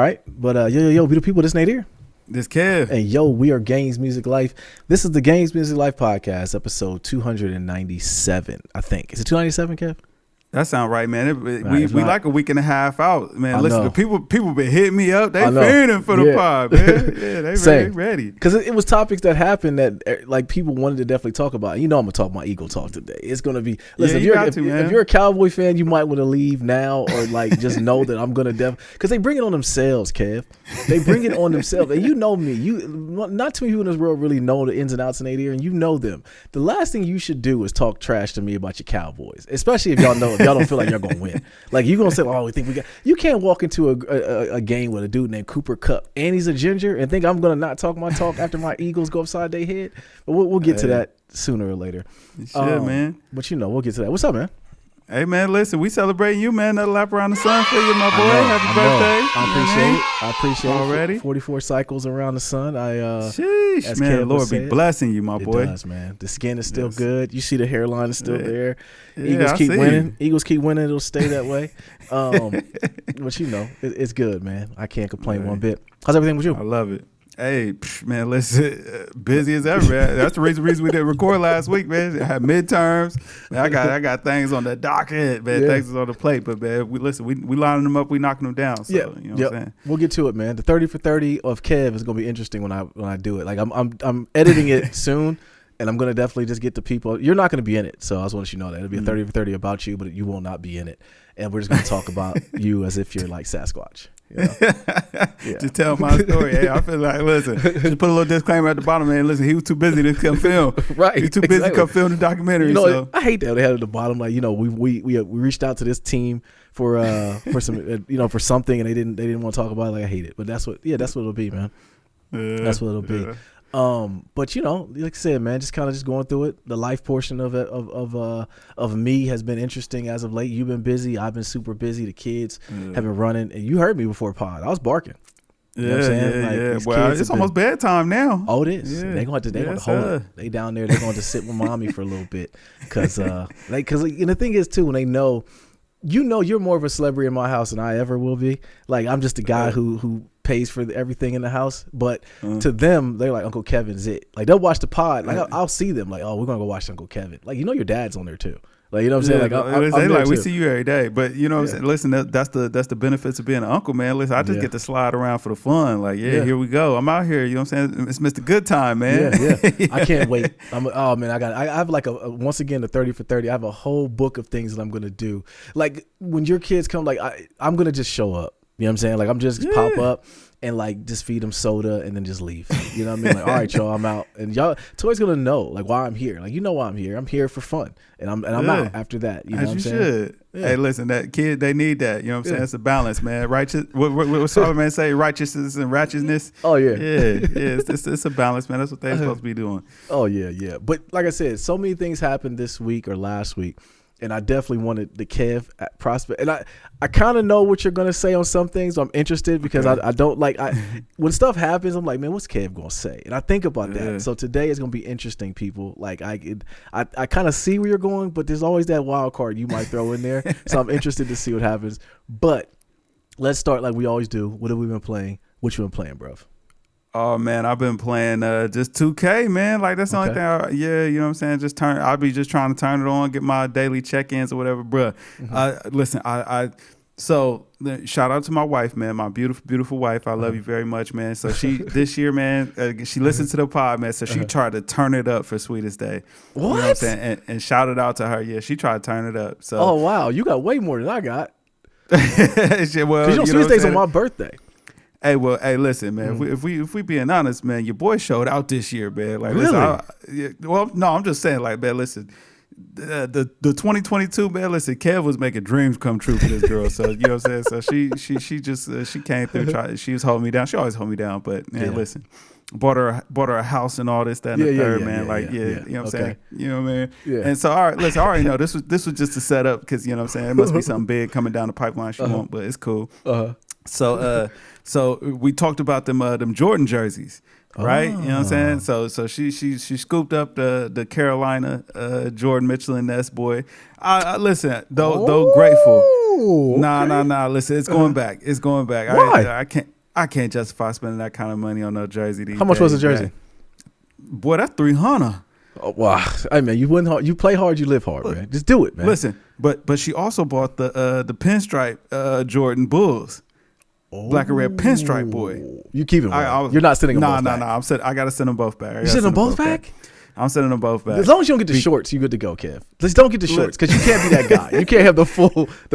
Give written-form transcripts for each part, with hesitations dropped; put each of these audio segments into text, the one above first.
right. But yo, beautiful people, this Nate here. This Kev. And yo, we are Games Music Life. This is the Games Music Life podcast, episode 297, I think. Is it 297, Kev? That sound right, man. We like a week and a half out, man. Listen, the people been hitting me up. They fiending for the pod, man. Yeah, they ready. Because it was topics that happened that like people wanted to definitely talk about. You know, I'm gonna talk my Eagle talk today. It's gonna be listen. If you're a Cowboy fan, you might want to leave now or like just know that I'm gonna because they bring it on themselves, Kev. They bring it on themselves, and you know me. Not too many people in this world really know the ins and outs in Nate here, and you know them. The last thing you should do is talk trash to me about your Cowboys, especially if y'all know. Y'all don't feel like y'all gonna win. Like you gonna say, "Oh, we think we got." You can't walk into a game with a dude named Cooper Kupp and he's a ginger and think I'm gonna not talk my talk after my Eagles go upside their head. But we'll get to that sooner or later. Shit, man. But we'll get to that. What's up, man? Hey, man, listen, we celebrating you, man. Another lap around the sun for you, my boy. Happy birthday. I appreciate it. Already? 44 cycles around the sun. Sheesh, man. Kev Lord be blessing you, my boy. It does, man. The skin is still good. You see the hairline is still there. Yeah, Eagles keep winning. Eagles keep winning. It'll stay that way. But it's good, man. I can't complain one bit. How's everything with you? I love it. Hey, man, listen, busy as ever, man. That's the reason we didn't record last week, man. I had midterms. Man, I got things on the docket, man. Things on the plate. But, man, we lining them up. We knocking them down. So, you know what I'm saying? We'll get to it, man. The 30 for 30 of Kev is going to be interesting when I do it. Like, I'm editing it soon. And I'm going to definitely just get the people. You're not going to be in it. So I just want you to know that. It'll be a 30 for 30 about you, but you will not be in it. And we're just going to talk about you as if you're like Sasquatch. You know? Just tell my story. Hey, I feel like, listen, just put a little disclaimer at the bottom, man. Listen, he was too busy to come film. Right. He was too busy to come film the documentary. You know, so. I hate that they had at the bottom, like, we reached out to this team for some, for something, and they didn't want to talk about it. Like, I hate it. But that's what it'll be, man. That's what it'll be. But like I said, man, just going through it. The life portion of it of me has been interesting as of late. You've been busy. I've been super busy. The kids have been running, and you heard me before pod. I was barking. You know what I'm saying? Like, well, it's almost bedtime now. Oh, it is. Yeah. They're going to hold it. They down there. They're going to sit with mommy for a little bit because the thing is too, when they know. You're more of a celebrity in my house than I ever will be. Like, I'm just a guy who pays for everything in the house. But to them, they're like, Uncle Kevin's it. Like, they'll watch the pod. Like, I'll see them like, oh, we're going to go watch Uncle Kevin. Like, your dad's on there too. Like, you know what I'm saying? Like, we see you every day. But you know what I'm saying? Listen, that's the benefits of being an uncle, man. Listen, I just get to slide around for the fun. Like, here we go. I'm out here. You know what I'm saying? It's Mr. Good Time, man. Yeah. I can't wait. I have like once again, the 30 for 30. I have a whole book of things that I'm going to do. Like, when your kids come, like, I'm going to just show up. You know what I'm saying? Like, I'm just pop up and like just feed them soda and then just leave. You know what I mean? Like, all right, y'all, I'm out. And y'all, Toy's gonna know like why I'm here. Like, why I'm here. I'm here for fun. And I'm out after that. You know what I'm saying? Should. Yeah. Hey, listen, that kid, they need that. You know what I'm saying? It's a balance, man. Righteous. What Solomon say? Righteousness and righteousness. Oh yeah. Yeah. It's a balance, man. That's what they're supposed to be doing. Oh yeah. But like I said, so many things happened this week or last week. And I definitely wanted the Kev prospect. And I kind of know what you're going to say on some things. So I'm interested because I don't like when stuff happens, I'm like, man, what's Kev going to say? And I think about that. So today is going to be interesting, people. Like I kind of see where you're going, but there's always that wild card you might throw in there. So I'm interested to see what happens. But let's start like we always do. What have we been playing? What you been playing, bruv? Oh man, I've been playing just 2K, man. Like that's the only thing. You know what I'm saying. I'll be just trying to turn it on, get my daily check-ins or whatever, bruh. Listen, so shout out to my wife, man. My beautiful wife. I love you very much, man. So she this year, man, she listened to the pod, man. So she tried to turn it up for Sweetest Day. What? You know what I'm saying? And shout it out to her. Yeah, she tried to turn it up. So. Oh wow, you got way more than I got. Well, Sweetest Day's on my birthday. Hey, listen, man. If we being honest, man, your boy showed out this year, man. Like, really? Listen, no, I'm just saying, like, man, listen, the 2022, man. Listen, Kev was making dreams come true for this girl. So you know what I'm saying. So she came through. She was holding me down. She always hold me down. But man, listen, bought her a house and all this, that, and the third, man. You know what I'm saying. You know what I mean. Yeah. And so all right, listen, I already know this was just a setup because you know what I'm saying. It must be something big coming down the pipeline she want, but it's cool. So we talked about them Jordan jerseys, right? You know what I'm saying? So she scooped up the Carolina Jordan Mitchell and Ness boy. I listen, though grateful. Oh, nah. Listen, it's going back. It's going back. Why? I can't justify spending that kind of money on no jersey. How much was the jersey? Boy, that's $300. Oh, wow. Hey man, you win hard. You play hard. You live hard, man. Just do it, man. Listen, but she also bought the pinstripe Jordan Bulls. Black and red pinstripe boy. You keep it. You're not sending them both back. Nah. I gotta send them both back. You send them both back? I'm sending them both back. As long as you don't get the shorts, you good to go, Kev. Just don't get the shorts because you can't be that guy. You can't have the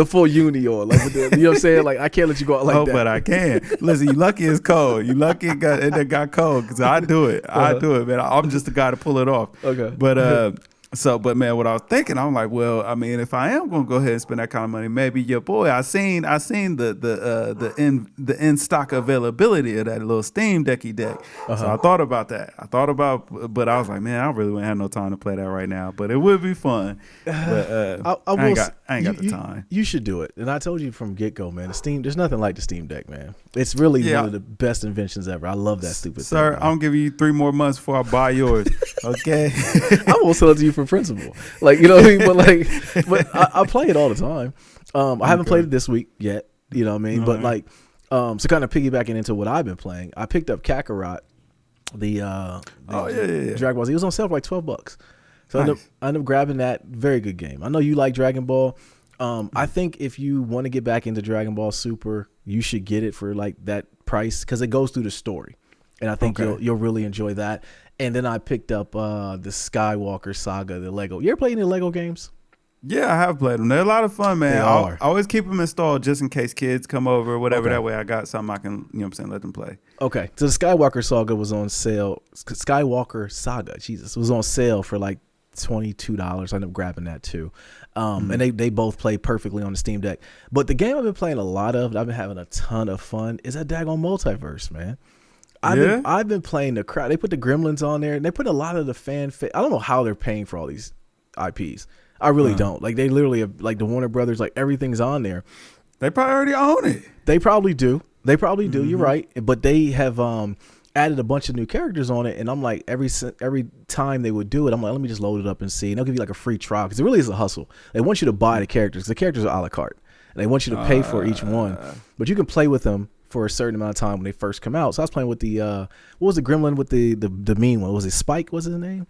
full uni on. Like, you know what I'm saying? Like, I can't let you go out like that. But I can. Listen, you lucky it's cold. You lucky it got cold because I do it. I do it, man. I'm just the guy to pull it off. Okay. But man, what I was thinking, I'm like, well, I mean, if I am gonna go ahead and spend that kind of money, maybe your boy, I seen the in stock availability of that little Steam Decky deck. So I thought about that. But I was like, man, I really wouldn't have no time to play that right now. But it would be fun. But I ain't got the time. You should do it. And I told you from get go, man. There's nothing like the Steam Deck, man. It's really one of the best inventions ever. I love that stupid thing. Sir, I'm giving you 3 more months before I buy yours. Okay. I won't sell it to you for principle. Like, you know what I mean? But I play it all the time. I haven't played it this week yet. You know what I mean? But like, so kind of piggybacking into what I've been playing, I picked up Kakarot, the Dragon Ball Z. It was on sale for like $12. So I ended up grabbing that. Very good game. I know you like Dragon Ball. I think if you want to get back into Dragon Ball Super, you should get it for like that price because it goes through the story, and I think you'll really enjoy that. And then I picked up the Skywalker Saga, the Lego. You ever play any Lego games? Yeah, I have played them. They're a lot of fun, man. I always keep them installed just in case kids come over or whatever. That way I got something I can, you know what I'm saying, let them play. Okay. So the Skywalker Saga was on sale. Skywalker Saga, Jesus, was on sale for like $22. I ended up grabbing that too. And they both play perfectly on the Steam Deck. But the game I've been playing a lot of, I've been having a ton of fun, is that daggone multiverse, man. I've been playing the crowd. They put the Gremlins on there, and they put a lot of the I don't know how they're paying for all these IPs. I really don't. Like, they literally have, like, the Warner Brothers, like, everything's on there. They probably already own it. They probably do. You're right. But they have added a bunch of new characters on it, and I'm like, every time they would do it, I'm like, let me just load it up and see. And they'll give you like a free trial because it really is a hustle. They want you to buy the characters. The characters are a la carte, and they want you to pay for each one. But you can play with them for a certain amount of time when they first come out. So I was playing with the what was the gremlin with the mean one? Was it Spike? Was his name?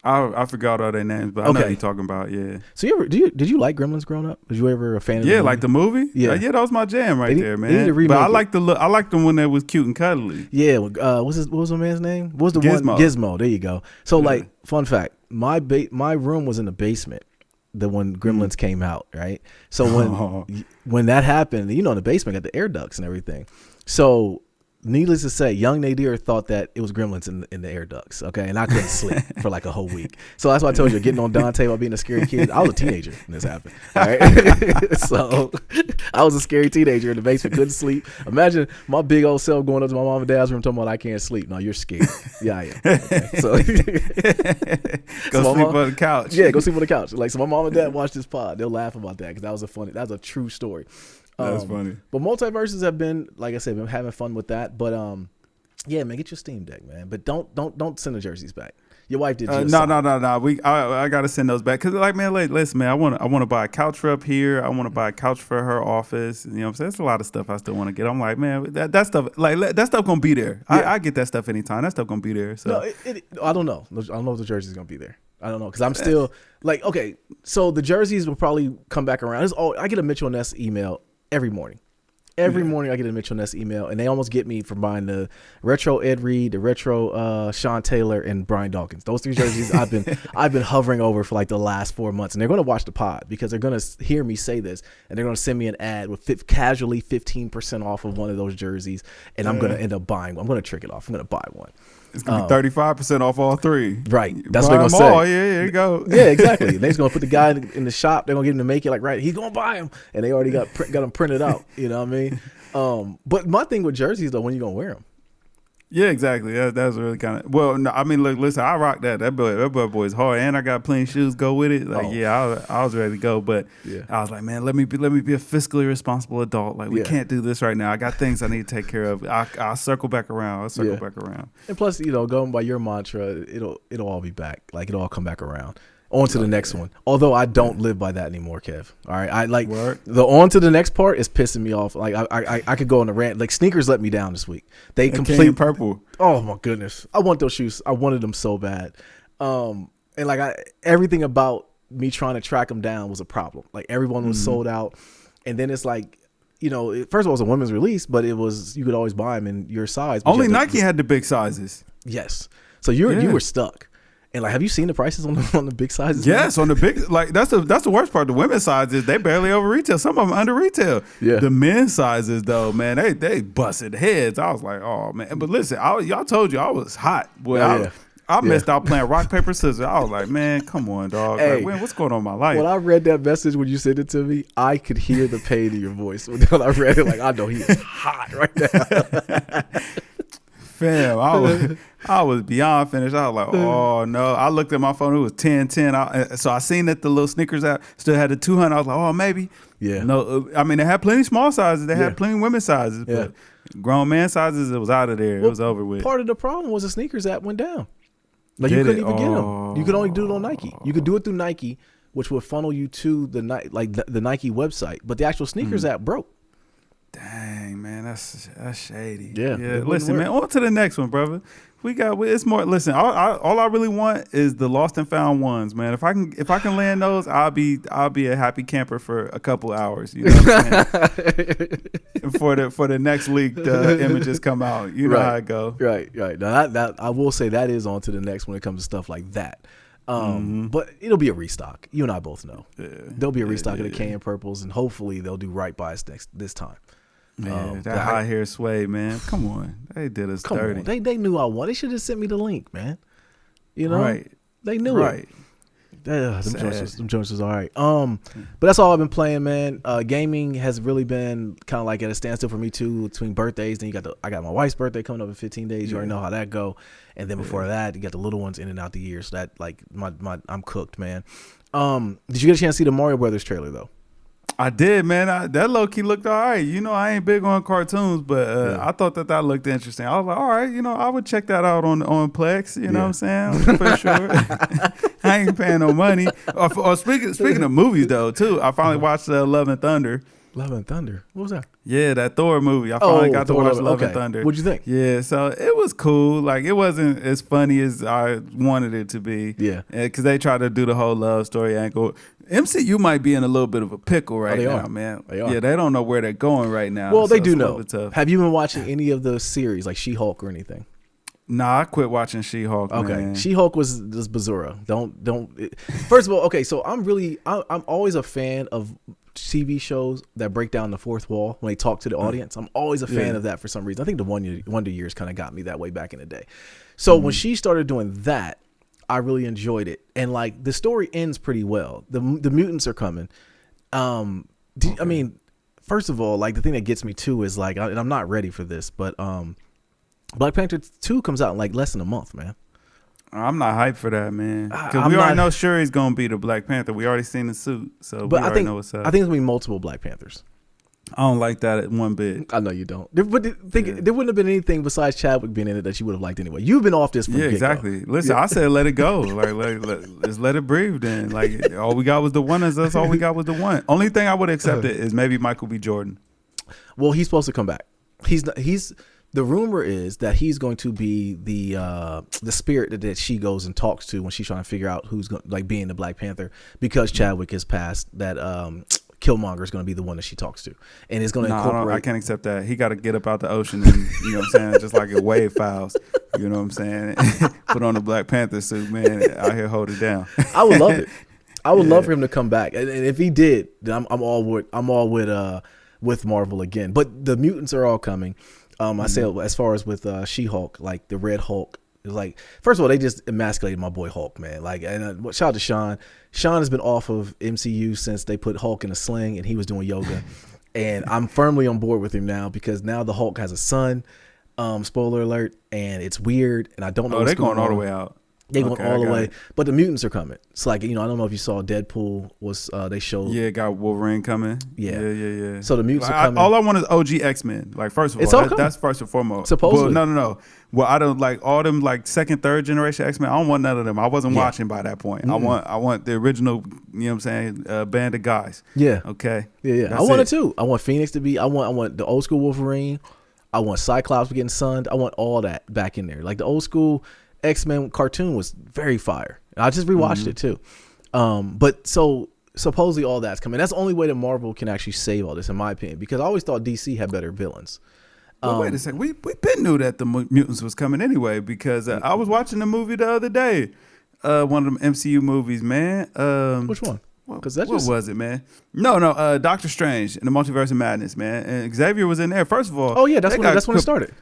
I forgot all their names, but I know what you're talking about. Yeah. So did you like Gremlins growing up? Was you ever a fan of? Yeah, like the movie. Yeah, that was my jam there, man. They need to but I like them when they was cute and cuddly. Yeah. What was my man's name? What was the Gizmo. one? Gizmo. There you go. So like, fun fact, my room was in the basement. When Gremlins came out, right? So when that happened, in the basement got the air ducts and everything. So needless to say, young Nadir thought that it was Gremlins in the air ducts, okay? And I couldn't sleep for like a whole week. So that's why I told you, getting on Dante while being a scary kid. I was a teenager when this happened, all right? So I was a scary teenager in the basement, couldn't sleep. Imagine my big old self going up to my mom and dad's room talking about I can't sleep. No, you're scared. Yeah, I am. Okay. So go sleep on the couch. Yeah, go sleep on the couch. Like, so my mom and dad watch this pod. They'll laugh about that because that was a true story. That's funny. But multiverses have been, like I said, been having fun with that. But yeah, man, get your Steam Deck, man. But don't send the jerseys back. Your wife did. No. I gotta send those back because, like, man, listen, man. I want to buy a couch for up here. I want to buy a couch for her office. You know what I'm saying? There's a lot of stuff I still want to get. I'm like, man, that stuff, like, that stuff gonna be there. Yeah. I get that stuff anytime. That stuff gonna be there. So no, I don't know. I don't know if the jersey's gonna be there. I don't know because I'm still like, okay. So the jerseys will probably come back around. I get a Mitchell and Ness email every morning. Every morning I get a Mitchell Ness email, and they almost get me for buying the retro Ed Reed, the retro Sean Taylor, and Brian Dawkins. Those 3 jerseys I've been hovering over for like the last 4 months, and they're going to watch the pod because they're going to hear me say this, and they're going to send me an ad with casually 15% off of one of those jerseys, and I'm going to end up buying one. I'm going to trick it off. I'm going to buy one. It's gonna be 35% off all 3. Right. That's what they're gonna say. Yeah, there you go. Yeah, exactly. They're just gonna put the guy in the shop. They're gonna get him to make it like, right, he's gonna buy them, and they already got them printed out. You know what I mean? But my thing with jerseys though, when you gonna wear them? Yeah, exactly. That's really kind of, well, no, I mean, look, listen, I rock that. That boy is hard, and I got plenty of shoes go with it. Like, I was ready to go, but I was like, man, let me be a fiscally responsible adult. Like, we can't do this right now. I got things I need to take care of. I'll circle back around. Back around. And plus, going by your mantra, it'll all be back. Like, it'll all come back around. On to the next one. Although I don't live by that anymore, Kev. All right, I like the on to the next part is pissing me off. Like I could go on a rant. Like sneakers let me down this week. They complete purple. Oh my goodness, I want those shoes. I wanted them so bad. And like everything about me trying to track them down was a problem. Like everyone was sold out, and then it's like, you know, first of all, it was a women's release, but it was, you could always buy them in your size. Only Nike had the big sizes. Yes, so you were stuck. And like, have you seen the prices on the big sizes? Yes, on the big, like that's the worst part. The women's sizes, they barely over retail. Some of them under retail. Yeah. The men's sizes though, man, they busted heads. I was like, oh man. But listen, y'all told you I was hot. Boy, I missed out playing rock paper scissors. I was like, man, come on, dog. Hey, like, what's going on in my life? When I read that message when you sent it to me, I could hear the pain in your voice. When I read it, like, I know he is hot right now. Fam, I was beyond finished. I was like, oh no. I looked at my phone. It was 10:10. So I seen that the little sneakers app still had the 200. I was like, oh, maybe. Yeah. No, I mean, they had plenty small sizes. They had plenty women's sizes, but grown man sizes, it was out of there. Well, it was over with. Part of the problem was the sneakers app went down. Like you couldn't even get them. You could only do it on Nike. You could do it through Nike, which would funnel you to the Nike website, but the actual sneakers app broke. Dang, man, that's shady. Yeah. Listen, man, on to the next one, brother. It's more. Listen, all I really want is the lost and found ones, man. If I can land those, I'll be a happy camper for a couple hours. You know what I'm saying? for the next leak, the images come out. You know how it go. Right. Now that I will say that is on to the next when it comes to stuff like that. But it'll be a restock. You and I both know. Yeah. There'll be a restock of the Kanye purples, and hopefully they'll do right by us this time. Man, that high hair suede, man. Come on. They did us dirty. On. They knew I wanted. They should have sent me the link, man. You know? Right. They knew it. Them joints was all right. But that's all I've been playing, man. Gaming has really been kind of like at a standstill for me too, between birthdays. Then I got my wife's birthday coming up in 15 days. You already know how that go. And then before that, you got the little ones in and out the year. So that like I'm cooked, man. Did you get a chance to see the Mario Brothers trailer though? I did, man. That low key looked all right. You know, I ain't big on cartoons, but I thought that looked interesting. I was like, all right, you know, I would check that out on Plex. You know what I'm saying? For sure. I ain't paying no money. Or speaking of movies though, too, I finally watched Love and Thunder. Love and Thunder. What was that? Yeah, that Thor movie. I finally got to watch Love and Thunder. What'd you think? Yeah, so it was cool. Like, it wasn't as funny as I wanted it to be. Yeah. Because they tried to do the whole love story angle. MCU might be in a little bit of a pickle right now, man. They are. Yeah, they don't know where they're going right now. Well, they do know. Have you been watching any of the series, like She-Hulk or anything? Nah, I quit watching She-Hulk. Okay, man. She-Hulk was Bizarra. Don't. First of all, okay, so I'm always a fan of TV shows that break down the fourth wall when they talk to the audience. I'm always a fan of that for some reason. I think the Wonder Years kind of got me that way back in the day. So when she started doing that, I really enjoyed it, and like the story ends pretty well. The mutants are coming. I mean, first of all, like the thing that gets me too is like, and I'm not ready for this, but Black Panther 2 comes out in like less than a month, man. I'm not hyped for that, man. Because we already know Shuri's gonna be the Black Panther. We already seen the suit, so we already know what's up. I think it's gonna be multiple Black Panthers. I don't like that one bit. I know you don't. But there wouldn't have been anything besides Chadwick being in it that you would have liked anyway. You've been off this from exactly. Listen, I said let it go. Like let's let it breathe then. Like all we got was the one. That's all we got was the one. Only thing I would accept it is maybe Michael B. Jordan. Well, he's supposed to come back. The rumor is that he's going to be the spirit that she goes and talks to when she's trying to figure out who's going, like being the Black Panther, because Chadwick has passed. That Killmonger is going to be the one that she talks to, and is going to incorporate. I can't accept that. He got to get up out the ocean and, you know what I'm saying, just like a wave files. You know what I'm saying? Put on the Black Panther suit, man. Out here, hold it down. I would love it. I would love for him to come back, and if he did, then I'm all with Marvel again. But the mutants are all coming. I say as far as with She-Hulk, like the Red Hulk. It's like, first of all, they just emasculated my boy Hulk, man. Like, and shout out to Sean. Sean has been off of MCU since they put Hulk in a sling and he was doing yoga. And I'm firmly on board with him now, because now the Hulk has a son. Spoiler alert, and it's weird, and I don't know. They're going all the way out. They went all the way, but the mutants are coming. It's like, I don't know if you saw Deadpool was they showed. Yeah, got Wolverine coming. Yeah. So the mutants are coming. All I want is OG X-Men. Like first of all, that's first and foremost. Supposedly, no. Well, I don't like all them like second, third generation X-Men. I don't want none of them. I wasn't watching by that point. Mm-hmm. I want the original. You know what I'm saying? Band of guys. Yeah. Okay. Yeah. I want it too. I want Phoenix to be. I want the old school Wolverine. I want Cyclops getting sunned. I want all that back in there. Like the old school X-Men cartoon was very fire. I just rewatched it too. But so supposedly all that's coming. That's the only way that Marvel can actually save all this, in my opinion, because I always thought DC had better villains. Well, wait a second. We been knew that the mutants was coming anyway, because I was watching the movie the other day. One of them MCU movies, man. Which one? What was it, man? No. Doctor Strange and the Multiverse of Madness, man. And Xavier was in there. First of all, that's when it started.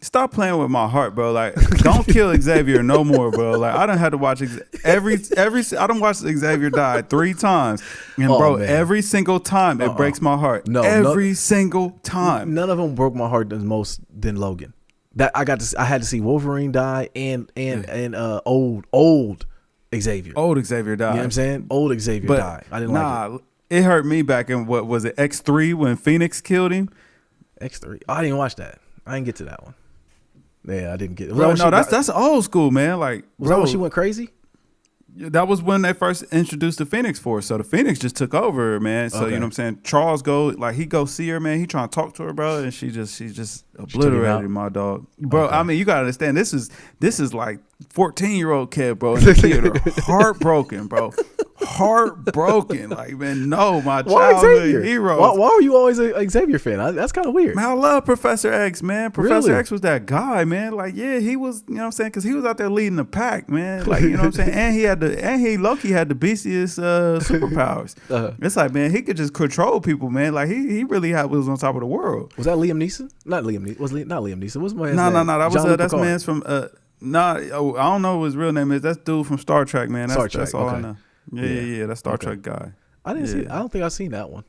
Stop playing with my heart, bro. Like, don't kill Xavier no more, bro. Like, I done had to watch every. I done watched Xavier die 3 times, and every single time it breaks my heart. Every single time. None of them broke my heart than Logan. That I had to see Wolverine die and old Xavier. Old Xavier died. You know what I'm saying? Old Xavier died. I didn't like it. It hurt me back in what was it, X3 when Phoenix killed him? X3. I didn't watch that. I didn't get to that one. Yeah, I didn't get it. Bro, that's old school, man. Like, was that when she went crazy? That was when they first introduced the Phoenix Force. So the Phoenix just took over, man. So you know what I'm saying? Charles he go see her, man. He trying to talk to her, bro, and she just obliterated my dog. Bro, I mean, you gotta understand, this is like 14-year-old kid, bro, in the theater. Heartbroken, bro. Heartbroken. Like, man, no, my childhood hero. Why were you always a Xavier fan? That's kind of weird. Man, I love Professor X, man. Professor X was that guy, man. Like, yeah, he was, you know what I'm saying? Because he was out there leading the pack, man. Like, you know what I'm saying? And he low-key had the beastiest superpowers. It's like, man, he could just control people, man. Like, he really was on top of the world. Was that Liam Neeson? Not Liam Neeson. Not Liam Neeson. What's my name? No. That's man's from I don't know what his real name is. That's dude from Star Trek, man. That's all I know. Yeah. That's Star Trek guy. I didn't see it. I don't think I've seen that one.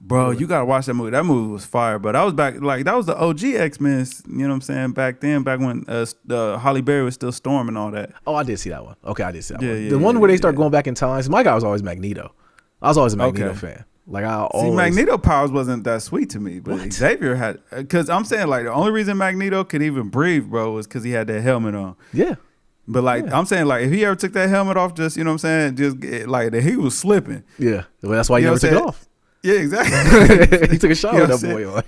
Bro, you gotta watch that movie. That movie was fire. But I was back, like, that was the OG X-Men. You know what I'm saying? Back then, back when Halle Berry was still Storm and all that. Oh, I did see that one. Okay, I did see that one. The one where they start going back in time. My guy was always Magneto. I was always a Magneto fan. Like, Magneto powers wasn't that sweet to me, but Xavier had, because I'm saying, like, the only reason Magneto could even breathe, bro, was because he had that helmet on. Yeah. But I'm saying, like, if he ever took that helmet off, just, you know what I'm saying, just like he was slipping. Yeah. Well, that's why he never took it off. Yeah, exactly. He took a shot with that boy on.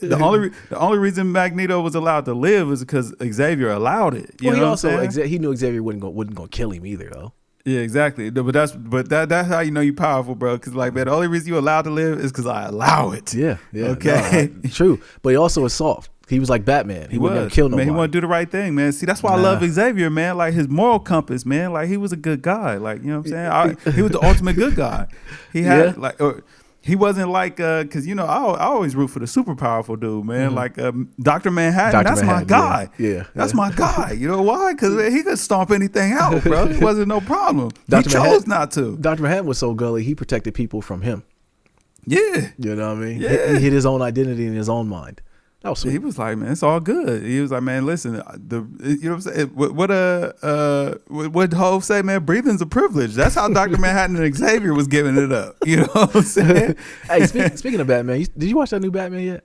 The only reason Magneto was allowed to live is because Xavier allowed it. You know what I'm saying? He knew Xavier wasn't gonna kill him either, though. Yeah, exactly. But that's how you know you're powerful, bro. Because, like, man, the only reason you're allowed to live is because I allow it. Yeah. Okay. No, true. But he also was soft. He was like Batman. He wasn't gonna kill nobody. Man, he wanted to do the right thing, man. See, that's why I love Xavier, man. Like, his moral compass, man. Like, he was a good guy. Like, you know what I'm saying? He was the ultimate good guy. He had he wasn't like, because, you know, I always root for the super powerful dude, man. Like, Dr. Manhattan, that's my guy. Yeah. That's my guy. You know why? Because he could stomp anything out, bro. It wasn't no problem. He chose not to. Dr. Manhattan was so gully, he protected people from him. Yeah. You know what I mean? Yeah. He hid his own identity in his own mind. That was sweet. He was like, man, it's all good. He was like, man, listen, you know what I'm saying? What Hov say, man? Breathing's a privilege. That's how Dr. Manhattan and Xavier was giving it up. You know what I'm saying? Hey, speaking of Batman, did you watch that new Batman yet?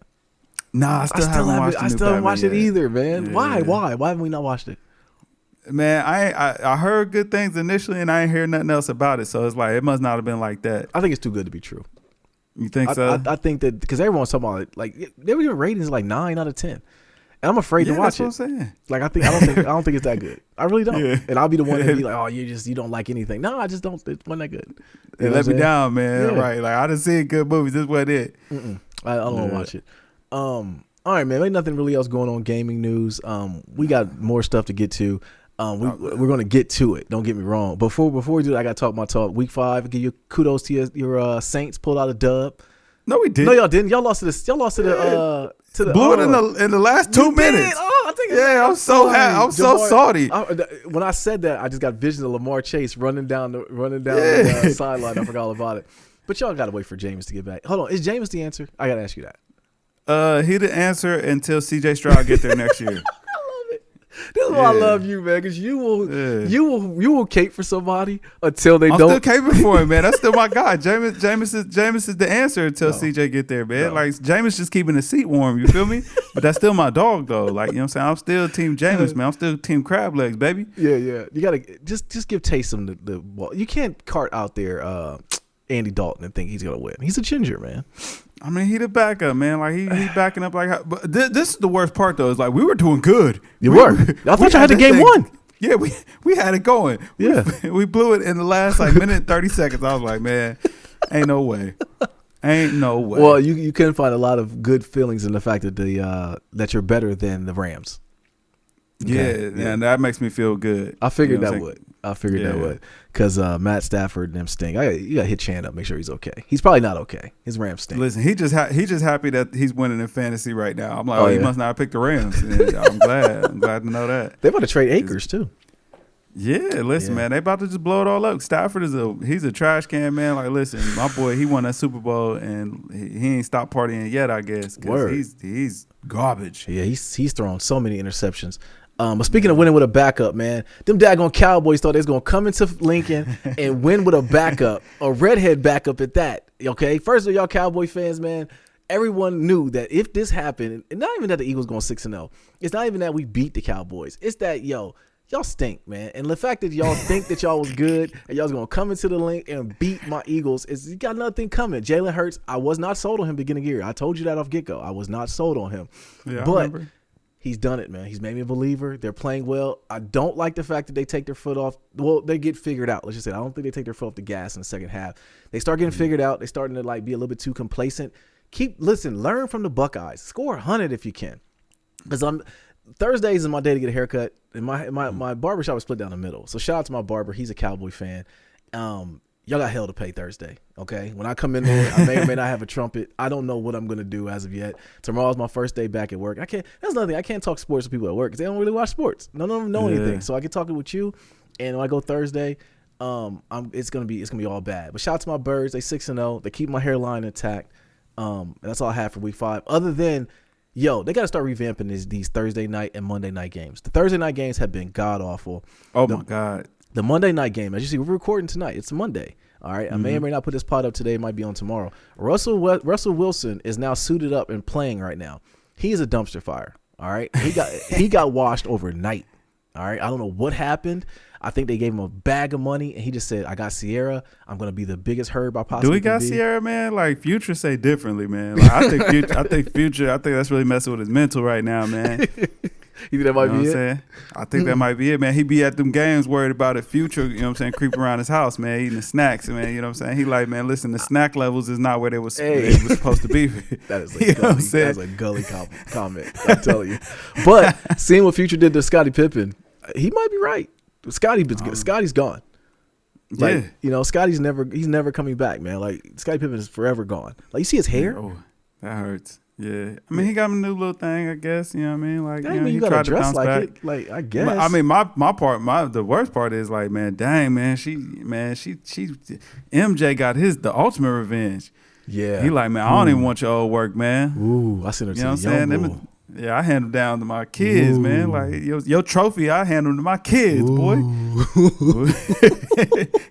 Nah, I still haven't watched it either, man. Yeah. Why haven't we not watched it? Man, I heard good things initially, and I ain't heard nothing else about it. So it's like, it must not have been like that. I think it's too good to be true. You think so? I think that because everyone's talking about it, like, they were giving ratings like 9 out of 10, and I'm afraid to watch it. That's what I'm saying. Like, I don't think it's that good. I really don't. Yeah. And I'll be the one to be like, oh, you don't like anything. No, I just don't. It wasn't that good. It let me down, man. Yeah. Right? Like, I done seen good movies. This wasn't it. I don't want to watch it. All right, man. Ain't nothing really else going on gaming news. We got more stuff to get to. We're gonna get to it. Don't get me wrong. Before we do that, I gotta talk my talk. Week 5, give you kudos to your Saints pulled out a dub. No, we didn't. No, y'all didn't. Y'all lost to the blew it in the last 2 minutes. Oh, I think I'm so happy. I'm so salty. When I said that, I just got visions of Lamar Chase running down the sideline. I forgot all about it. But y'all gotta wait for James to get back. Hold on, is James the answer? I gotta ask you that. He the answer until CJ Stroud get there next year. I love it. This is why I love you, man, because you will cape for somebody until they don't. I'm still caping for him, man. That's still my guy. Jameis is the answer until CJ get there, man. Like Jameis just keeping the seat warm. You feel me? But that's still my dog, though. Like, you know what I'm saying? I'm still Team Jameis, man. I'm still Team Crab Legs, baby. Yeah. You gotta just give Taysom the ball. You can't cart out there Andy Dalton and think he's gonna win. He's a ginger, man. I mean, he the backup, man. Like he backing up like. But this is the worst part, though. Is like we were doing good. You were. I thought you had the game won. Yeah, we had it going. Yeah, we blew it in the last like minute and 30 seconds. I was like, man, ain't no way. Well, you can find a lot of good feelings in the fact that that you're better than the Rams. Okay? Yeah, and that makes me feel good. I figured that would. Because Matt Stafford and them stink. You got to hit Chan up, make sure he's okay. He's probably not okay. His Rams stink. Listen, he just happy that he's winning in fantasy right now. I'm like, he must not have picked the Rams. I'm glad to know that. They about to trade Akers too. Yeah, listen, man, they about to just blow it all up. Stafford he's a trash can, man. Like, listen, my boy, he won that Super Bowl and he ain't stopped partying yet, I guess. Word. He's garbage. Yeah, he's thrown so many interceptions. But speaking of winning with a backup, man, them daggone Cowboys thought they was gonna come into Lincoln and win with a backup, a redhead backup at that. Okay, first of all, y'all Cowboy fans, man, everyone knew that if this happened, and not even that the Eagles going 6-0, it's not even that we beat the Cowboys. It's that y'all stink, man, and the fact that y'all think that y'all was good and y'all was gonna come into the link and beat my Eagles is you got nothing coming. Jalen Hurts, I was not sold on him beginning of the year. I told you that off get go. I was not sold on him, yeah, but. He's done it, man. He's made me a believer. They're playing well. I don't like the fact that they take their foot off. Well, they get figured out. Let's just say I don't think they take their foot off the gas in the second half. They start getting figured out. They're starting to like be a little bit too complacent. Learn from the Buckeyes. Score 100 if you can. Because Thursdays is my day to get a haircut. And my barbershop is split down the middle. So shout out to my barber. He's a Cowboy fan. Y'all got hell to pay Thursday, okay? When I come in there, I may or may not have a trumpet. I don't know what I'm going to do as of yet. Tomorrow's my first day back at work. That's another thing. I can't talk sports with people at work because they don't really watch sports. None of them know anything. So I can talk it with you. And when I go Thursday, it's gonna be all bad. But shout out to my birds. They 6-0. They keep my hairline intact. And that's all I have for week 5. Other than, they got to start revamping these Thursday night and Monday night games. The Thursday night games have been god-awful. Oh, my God. The Monday night game, as you see, we're recording tonight. It's Monday. All right. I may or may not put this pod up today. It might be on tomorrow. Russell Wilson is now suited up and playing right now. He is a dumpster fire. All right. He got washed overnight. All right. I don't know what happened. I think they gave him a bag of money, and he just said, I got Sierra. I'm going to be the biggest herb I possibly can be. Do we got Sierra, man? Like, Future say differently, man. Like, I think Future, that's really messing with his mental right now, man. You think that might be it? I think that might be it, man. He be at them games worried about it. Future, you know what I'm saying, creeping around his house, man, eating the snacks, man. You know what I'm saying? He like, man, listen, the snack levels is not where they was supposed to be. That is a gully comment. I'm telling you. But seeing what Future did to Scottie Pippen, he might be right. Scotty's gone. Like, Scotty's never coming back, man. Like, Scottie Pippen is forever gone. Like, you see his hair? Oh, that hurts. Yeah, I mean, he got a new little thing, I guess. You know what I mean? Like, he tried to bounce back. It. Like, I guess. I mean, the worst part is like, man, dang, man, MJ got the ultimate revenge. Yeah, he like, man, I don't even want your old work, man. Ooh, I seen her. You know what I'm saying? Yeah, I hand them down to my kids, man. Like, your trophy, I hand them to my kids, boy.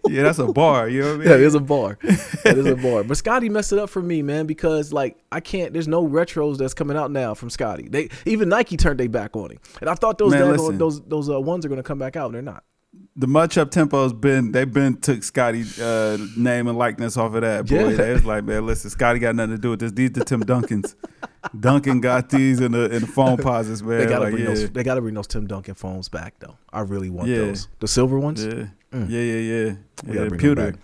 Yeah, that's a bar. You know what I mean? Yeah, it's a bar. That is a bar. But Scotty messed it up for me, man, because, like, there's no retros that's coming out now from Scotty. Even Nike turned their back on him. And I thought those ones are going to come back out, and they're not. The Much Up Tempo's been took Scotty's name and likeness off of that, boy. Yeah. They was like, man, listen, Scotty got nothing to do with this. These the Tim Duncans. Duncan got these in the phone posits, man. They gotta bring those Tim Duncan phones back, though. I really want those. The silver ones? Yeah. Yeah. We gotta bring them back.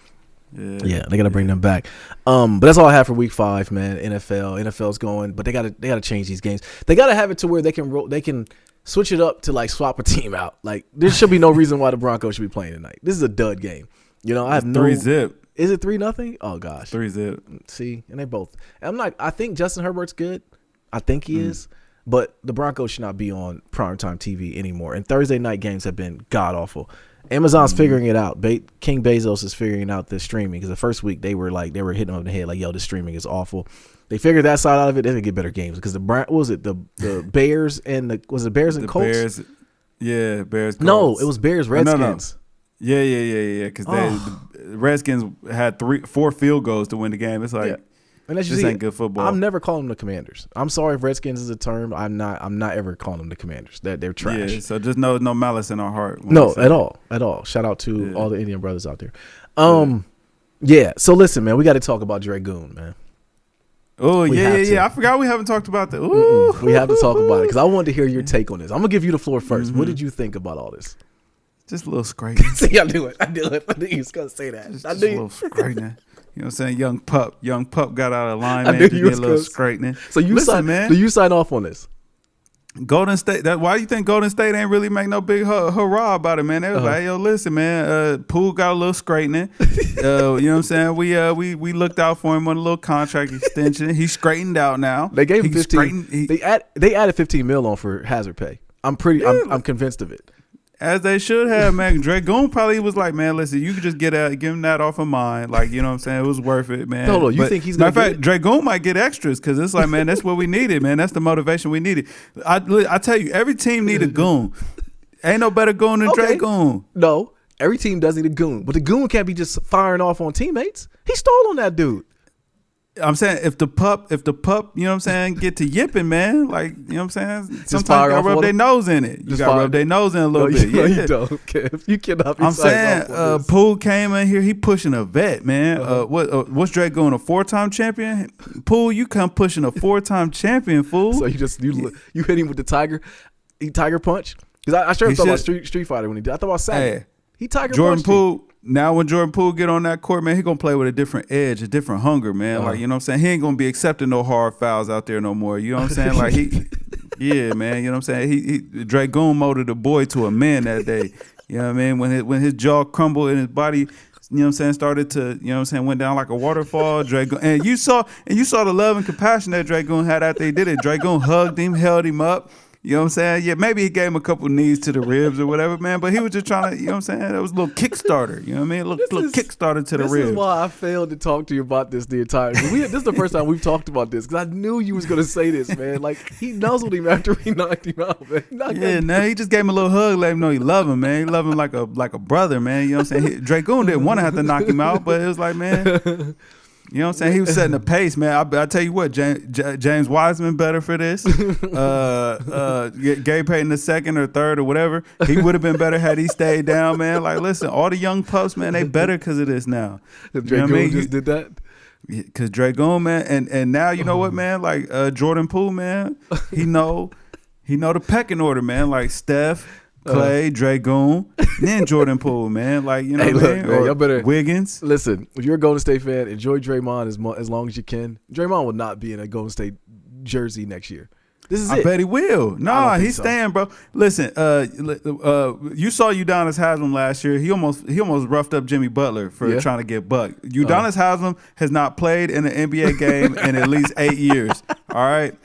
Yeah, they gotta bring them back. But that's all I have for week 5, man. NFL's going, but they gotta change these games. They gotta have it to where they can switch it up to like swap a team out. Like, there should be no reason why the Broncos should be playing tonight. This is a dud game. I have no 3-0. Is it 3-0? Oh gosh, 3-0. See, and they both. I think Justin Herbert's good. I think he is, but the Broncos should not be on primetime TV anymore. And Thursday night games have been god awful. Amazon's figuring it out. King Bezos is figuring out the streaming, because the first week they were hitting him on the head like, yo, this streaming is awful. They figured that side out of it. They could get better games because the Bears and Colts? Yeah, Bears. No, it was Bears Redskins. No. Yeah. Because the Redskins had 4 field goals to win the game. It's like, and this ain't good football. I'm never calling them the Commanders. I'm sorry if Redskins is a term. I'm not ever calling them the Commanders. They're trash. Yeah, so just no malice in our heart. No, at all. Shout out to all the Indian brothers out there. Yeah. So listen, man, we got to talk about Draygoon, man. Oh, yeah. I forgot we haven't talked about that. Ooh. We have to talk about it because I wanted to hear your take on this. I'm going to give you the floor first. What did you think about all this? Just a little scraping. See, I knew it. I knew you was going to say that. Just a little scraping. You know what I'm saying? Young pup got out of line, man. Just get a little straightening. So you sign off on this? Golden State. Why you think Golden State ain't really make no big hurrah about it, man? They was like, yo, listen, man. Poole got a little straightening. You know what I'm saying? We looked out for him on a little contract extension. He's straightened out now. They gave him 15. They added $15 million on for hazard pay. I'm convinced of it. As they should have, man. Draygoon probably was like, man, listen, you could just give him that off of mine. Like, you know what I'm saying? It was worth it, man. Hold on, you think he's going to matter of fact, Draygoon might get extras because it's like, man, that's what we needed, man. That's the motivation we needed. I tell you, every team need a goon. Ain't no better goon than Draygoon. No, every team does need a goon. But the goon can't be just firing off on teammates. He stole on that dude. I'm saying if the pup, you know what I'm saying, get to yipping, man, like, you know what I'm saying? Sometimes you gotta rub their nose in it. You gotta rub their nose in a little bit. No, you don't. Kev. You cannot be. I'm saying Poole came in here, he pushing a vet, man. What's Draygoon, a 4-time champion? Poole, you come pushing a 4-time champion, fool. So you hit him with the tiger punch? Because I sure thought about Street Fighter when he did. I thought about Saturday. He tiger Jordan punched Poole. Now when Jordan Poole get on that court, man, he gonna play with a different edge, a different hunger, man. Like, you know what I'm saying? He ain't gonna be accepting no hard fouls out there no more. You know what I'm saying? Like yeah, man. You know what I'm saying? Draygoon molded the boy to a man that day. You know what I mean? When his jaw crumbled and his body, you know what I'm saying, started to, you know what I'm saying, went down like a waterfall. Draygoon, and you saw the love and compassion that Draygoon had after he did it. Draygoon hugged him, held him up. You know what I'm saying? Yeah, maybe he gave him a couple knees to the ribs or whatever, man. But he was just trying to, you know what I'm saying? That was a little Kickstarter. You know what I mean? A little Kickstarter to the ribs. This is why I failed to talk to you about this the entire time. This is the first time we've talked about this because I knew you was going to say this, man. Like, he nuzzled him after he knocked him out, man. No, he just gave him a little hug, let him know he loved him, man. He loved him like a brother, man. You know what I'm saying? Draygoon didn't want to have to knock him out, but it was like, man. You know what I'm saying? He was setting the pace, man. I tell you what, James Wiseman better for this. Gary Payton the second or third or whatever. He would have been better had he stayed down, man. Like, listen, all the young pups, man, they better because of this now. Draygoon just did that? Because Draygoon, man, and now you know what, man? Like Jordan Poole, man, he know the pecking order, man. Like Steph, Clay, Draygoon, then Jordan Poole, man. Like, you know what I mean? Man, y'all better, Wiggins. Listen, if you're a Golden State fan, enjoy Draymond as long as you can. Draymond will not be in a Golden State jersey next year. This is I bet he will. No, he's staying, bro. Listen, you saw Udonis Haslem last year. He almost roughed up Jimmy Butler for trying to get bucked. Udonis Haslem has not played in an NBA game in at least 8 years. All right,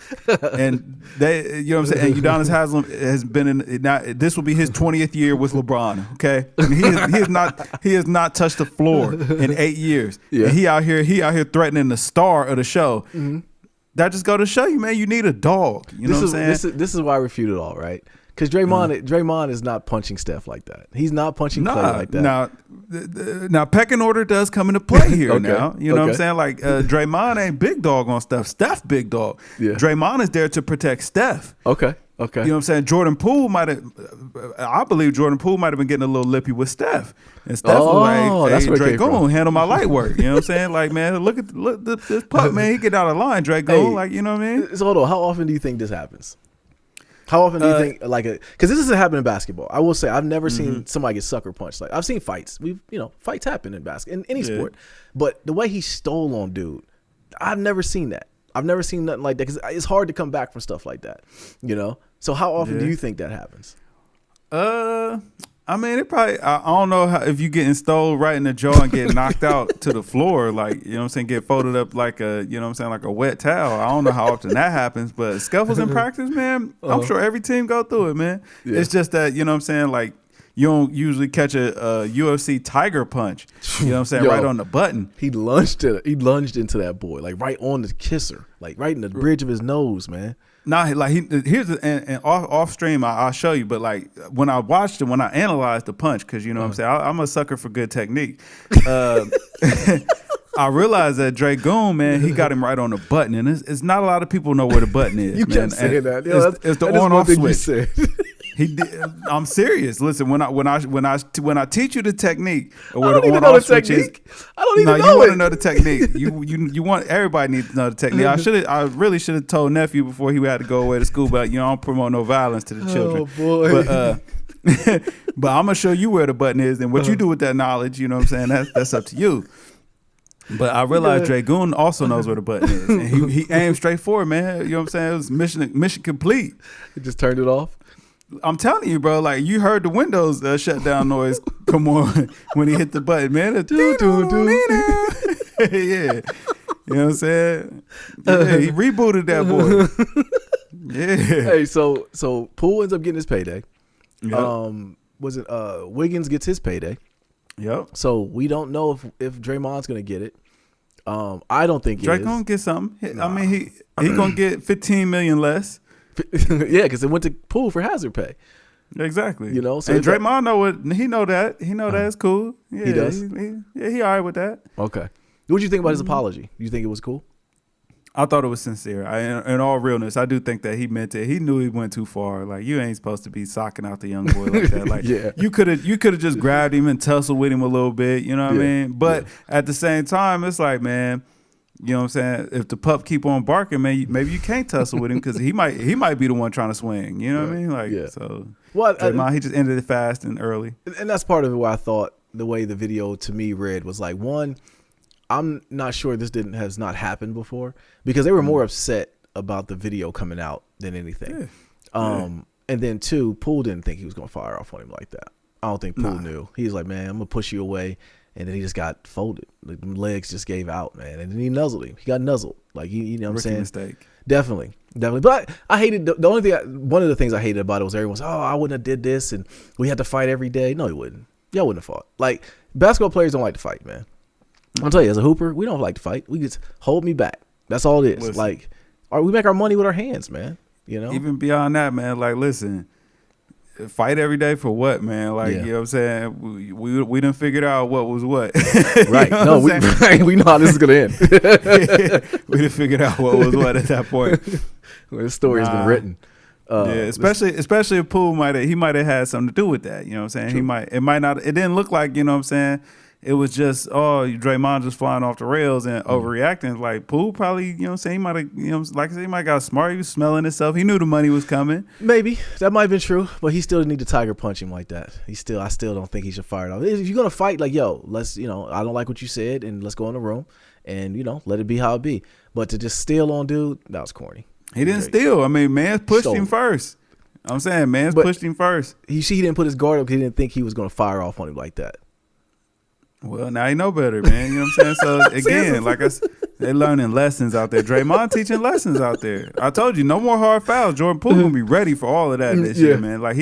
and they, you know what I'm saying. And Udonis Haslem has been in. Now, this will be his 20th year with LeBron. Okay, he has not touched the floor in 8 years. Yeah, and he out here threatening the star of the show. Mm-hmm. That just go to show you, man, you need a dog. You know what I'm saying? This is why I refute it all, right? Because Draymond is not punching Steph like that. He's not punching Clay like that. Now pecking order does come into play here now. You know what I'm saying? Like Draymond ain't big dog on Steph. Steph big dog. Yeah. Draymond is there to protect Steph. Okay. You know what I'm saying? I believe Jordan Poole might have been getting a little lippy with Steph. And Steph was like, hey, Draygoon, handle my light work. You know what I'm saysaying? Like, man, look this pup, man. He get out of line, Draygoon. Like, you know what I mean? So hold on. How often do you think this happens? How often do you think, because this doesn't happen in basketball. I will say I've never seen somebody get sucker punched. Like, I've seen fights. Fights happen in basketball, in any sport. But the way he stole on dude, I've never seen that. I've never seen nothing like that because it's hard to come back from stuff like that, you know? So how often do you think that happens? I mean, it probably, I don't know if you getting stole right in the jaw and get knocked out to the floor, like, you know what I'm saying, get folded up like a, you know what I'm saying, like a wet towel. I don't know how often that happens, but scuffles in practice, man, I'm sure every team go through it, man. Yeah. It's just that, you know what I'm saying, like, you don't usually catch a UFC tiger punch, you know what I'm saying, right on the button. He lunged into that boy, like right on the kisser, like right in the bridge of his nose, man. Nah, like here's and off stream I'll show you, but like when I watched it, when I analyzed the punch, because you know what I'm saying, I'm a sucker for good technique. I realized that Draygoon, man, he got him right on the button, and it's not a lot of people know where the button is. You man. kept saying that. It's the on-off switch. He did. I'm serious. Listen, when I teach you the technique of where the on-off switch is, I don't even know you want it. to know the technique. You want everybody needs to know the technique. I really should have told nephew before he had to go away to school, but I don't promote no violence to the children. Oh boy. But I'm gonna show you where the button is, and what you do with that knowledge, you know what I'm saying? That's up to you. But I realized Draygoon also knows where the button is, and he aimed straight forward, man. You know what I'm saying? It was mission complete. He just turned it off. I'm telling you, bro. Like you heard the Windows shut down noise come on when he hit the button, man. Yeah, you know what I'm saying? Yeah, he rebooted that boy. Yeah. Hey, so Poole ends up getting his payday. Yep. Was it Wiggins gets his payday? Yep. So we don't know if Draymond's gonna get it. I don't think Drake gonna get something. Nah. I mean, he gonna get 15 million less. Yeah, because it went to Poole for hazard pay. Exactly. You know, so and Draymond know that it's cool. Yeah, he does. He all right with that. Okay. What did you think about his apology? You think it was cool? I thought it was sincere. In all realness, I do think that he meant it. He knew he went too far. Like you ain't supposed to be socking out the young boy like that. Like yeah. you could have just grabbed him and tussled with him a little bit. You know what I mean? But at the same time, it's like, man, you know what I'm saying? If the pup keep on barking, man, maybe you can't tussle with him because he might be the one trying to swing. You know what I mean? Like so. Well, he just ended it fast and early. And that's part of it. Why I thought the way the video to me read was like, one, I'm not sure this has not happened before because they were more upset about the video coming out than anything. Yeah. And then two, Poole didn't think he was going to fire off on him like that. I don't think Poole knew. He was like, man, I'm going to push you away. And then he just got folded. The legs just gave out, man. And then he nuzzled him. He got nuzzled. Like, you know what I'm saying? Mistake. Definitely. But I hated the only thing. One of the things I hated about it was everyone was, oh, I wouldn't have did this, and we had to fight every day. No, he wouldn't. Y'all wouldn't have fought. Like basketball players don't like to fight, man. I'll tell you, as a hooper, we don't like to fight. We just hold me back. That's all it is. Listen, like, we make our money with our hands, man. You know. Even beyond that, man. Like, listen. Fight every day for what, man? Like, you know what I'm saying? We done figured out what was what. Right. You know we know how this is going to end. We done figured out what was what at that point. Well, this story has been written. Especially if Poole might have had something to do with that. You know what I'm saying? True. It didn't look like, you know what I'm saying? It was just, Draymond just flying off the rails and overreacting. Like, Poole probably, you know what I'm saying, he might have, you know, like I said, he might have got smart. He was smelling himself. He knew the money was coming. Maybe. That might have been true, but he still didn't need to tiger punch him like that. I still don't think he should fire it off. If you're going to fight, like, let's, I don't like what you said, and let's go in the room and, let it be how it be. But to just steal on dude, that was corny. He didn't steal. I mean, man pushed him first. I'm saying, pushed him first. He didn't put his guard up because he didn't think he was going to fire off on him like that. Well, now you know better, man. You know what I'm saying? So, again, like I said, they're learning lessons out there. Draymond teaching lessons out there. I told you, no more hard fouls. Jordan Poole going to be ready for all of that this year, man. Like,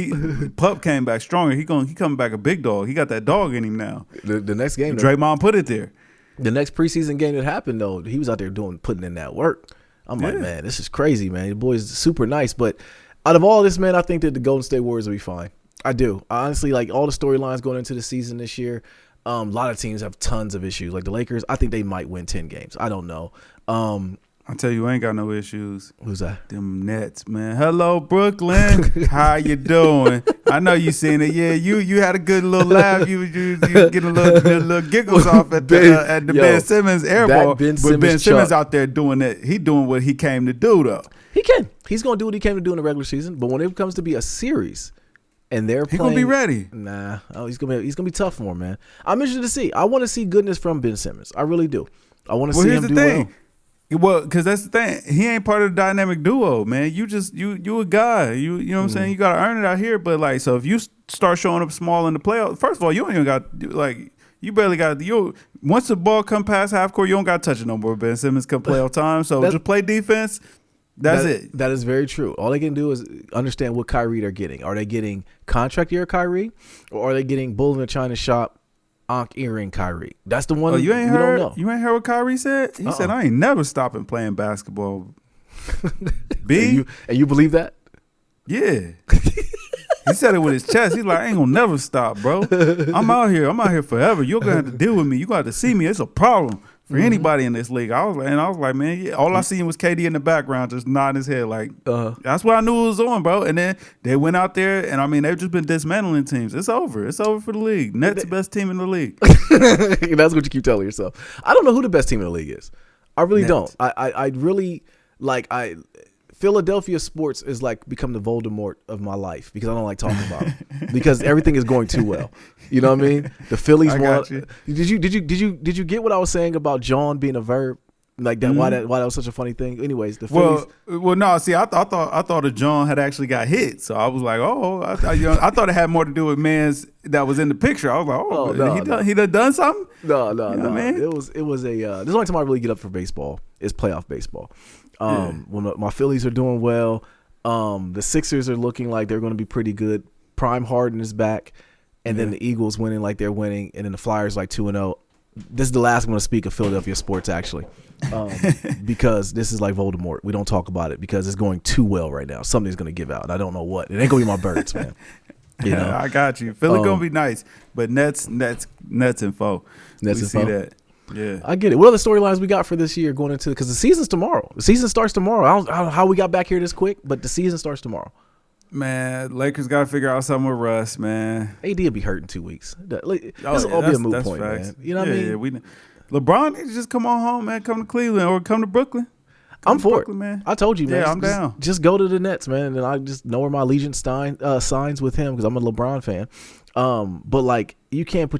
Pup came back stronger. He coming back a big dog. He got that dog in him now. The next game. Draymond put it there. The next preseason game that happened, though, he was out there putting in that work. I'm like, man, this is crazy, man. The boy's super nice. But out of all this, man, I think that the Golden State Warriors will be fine. I do. Honestly, like, all the storylines going into the season this year, a lot of teams have tons of issues. Like the Lakers, I think they might win 10 games. I don't know. I tell you, I ain't got no issues. Who's that? Them Nets, man. Hello, Brooklyn. How you doing? I know you seen it. Yeah, you had a good little laugh. You getting a little giggles off at the Ben Simmons air ball. But Ben Simmons out there doing it. He doing what he came to do, though. He can. He's gonna do what he came to do in the regular season. But when it comes to be a series, and they're playing, gonna be ready. Nah, he's gonna be tough for him, man. I'm interested to see. I want to see goodness from Ben Simmons. I really do. I want to see him do well. Well, because that's the thing. He ain't part of the dynamic duo, man. You a guy. You know what I'm saying? You got to earn it out here. But, like, so if you start showing up small in the playoffs, first of all, you don't even got, like, you barely got, once the ball come past half court, you don't got to touch it no more. Ben Simmons come playoff time. So just play defense. That's it. That is very true. All they can do is understand what Kyrie they're getting. Are they getting contract year Kyrie, or are they getting bull in the China shop, Ankh earring Kyrie? That's the one. You ain't we heard. Don't know. You ain't heard what Kyrie said? He said, "I ain't never stopping playing basketball." B. And you believe that? Yeah. He said it with his chest. He's like, I ain't gonna never stop, bro. I'm out here forever. You're gonna have to deal with me. You got to see me. It's a problem for anybody in this league. I was like, man, yeah, all I seen was KD in the background just nodding his head. Like, that's what I knew it was on, bro. And then they went out there, and I mean, they've just been dismantling teams. It's over. It's over for the league. Nets the best team in the league. That's what you keep telling yourself. I don't know who the best team in the league is. I really don't. I really Philadelphia sports is like become the Voldemort of my life because I don't like talking about it because everything is going too well. You know what I mean? The Phillies won. Did you get what I was saying about John being a verb? Like that? Why that was such a funny thing? Anyways, the Phillies. Well, no. See, I thought that John had actually got hit, so I was like, I thought it had more to do with man's that was in the picture. I was like, he done something. No, man. It was a. This is the only time I really get up for baseball is playoff baseball. When my Phillies are doing well, the Sixers are looking like they're going to be pretty good. Prime Harden is back, and then the Eagles winning like they're winning, and then the Flyers like 2-0. This is the last I'm going to speak of Philadelphia sports actually, because this is like Voldemort. We don't talk about it because it's going too well right now. Something's going to give out. I don't know what. It ain't going to be my Birds, man. You know? I got you. Philly going to be nice, but Nets and foe. We see that. Yeah, I get it. What other storylines we got for this year going into? Because the season's tomorrow. The season starts tomorrow. I don't know how we got back here this quick, but the season starts tomorrow. Man, Lakers got to figure out something with Russ, man. AD will be hurt in 2 weeks. This will all be a moot point, facts. Man. You know what I mean? Yeah, LeBron needs to just come on home, man. Come to Cleveland or come to Brooklyn. I'm for Brooklyn, it, man. I told you, man. Yeah, I'm down. Just go to the Nets, man, and I just know where my allegiance signs with him because I'm a LeBron fan. But like you can't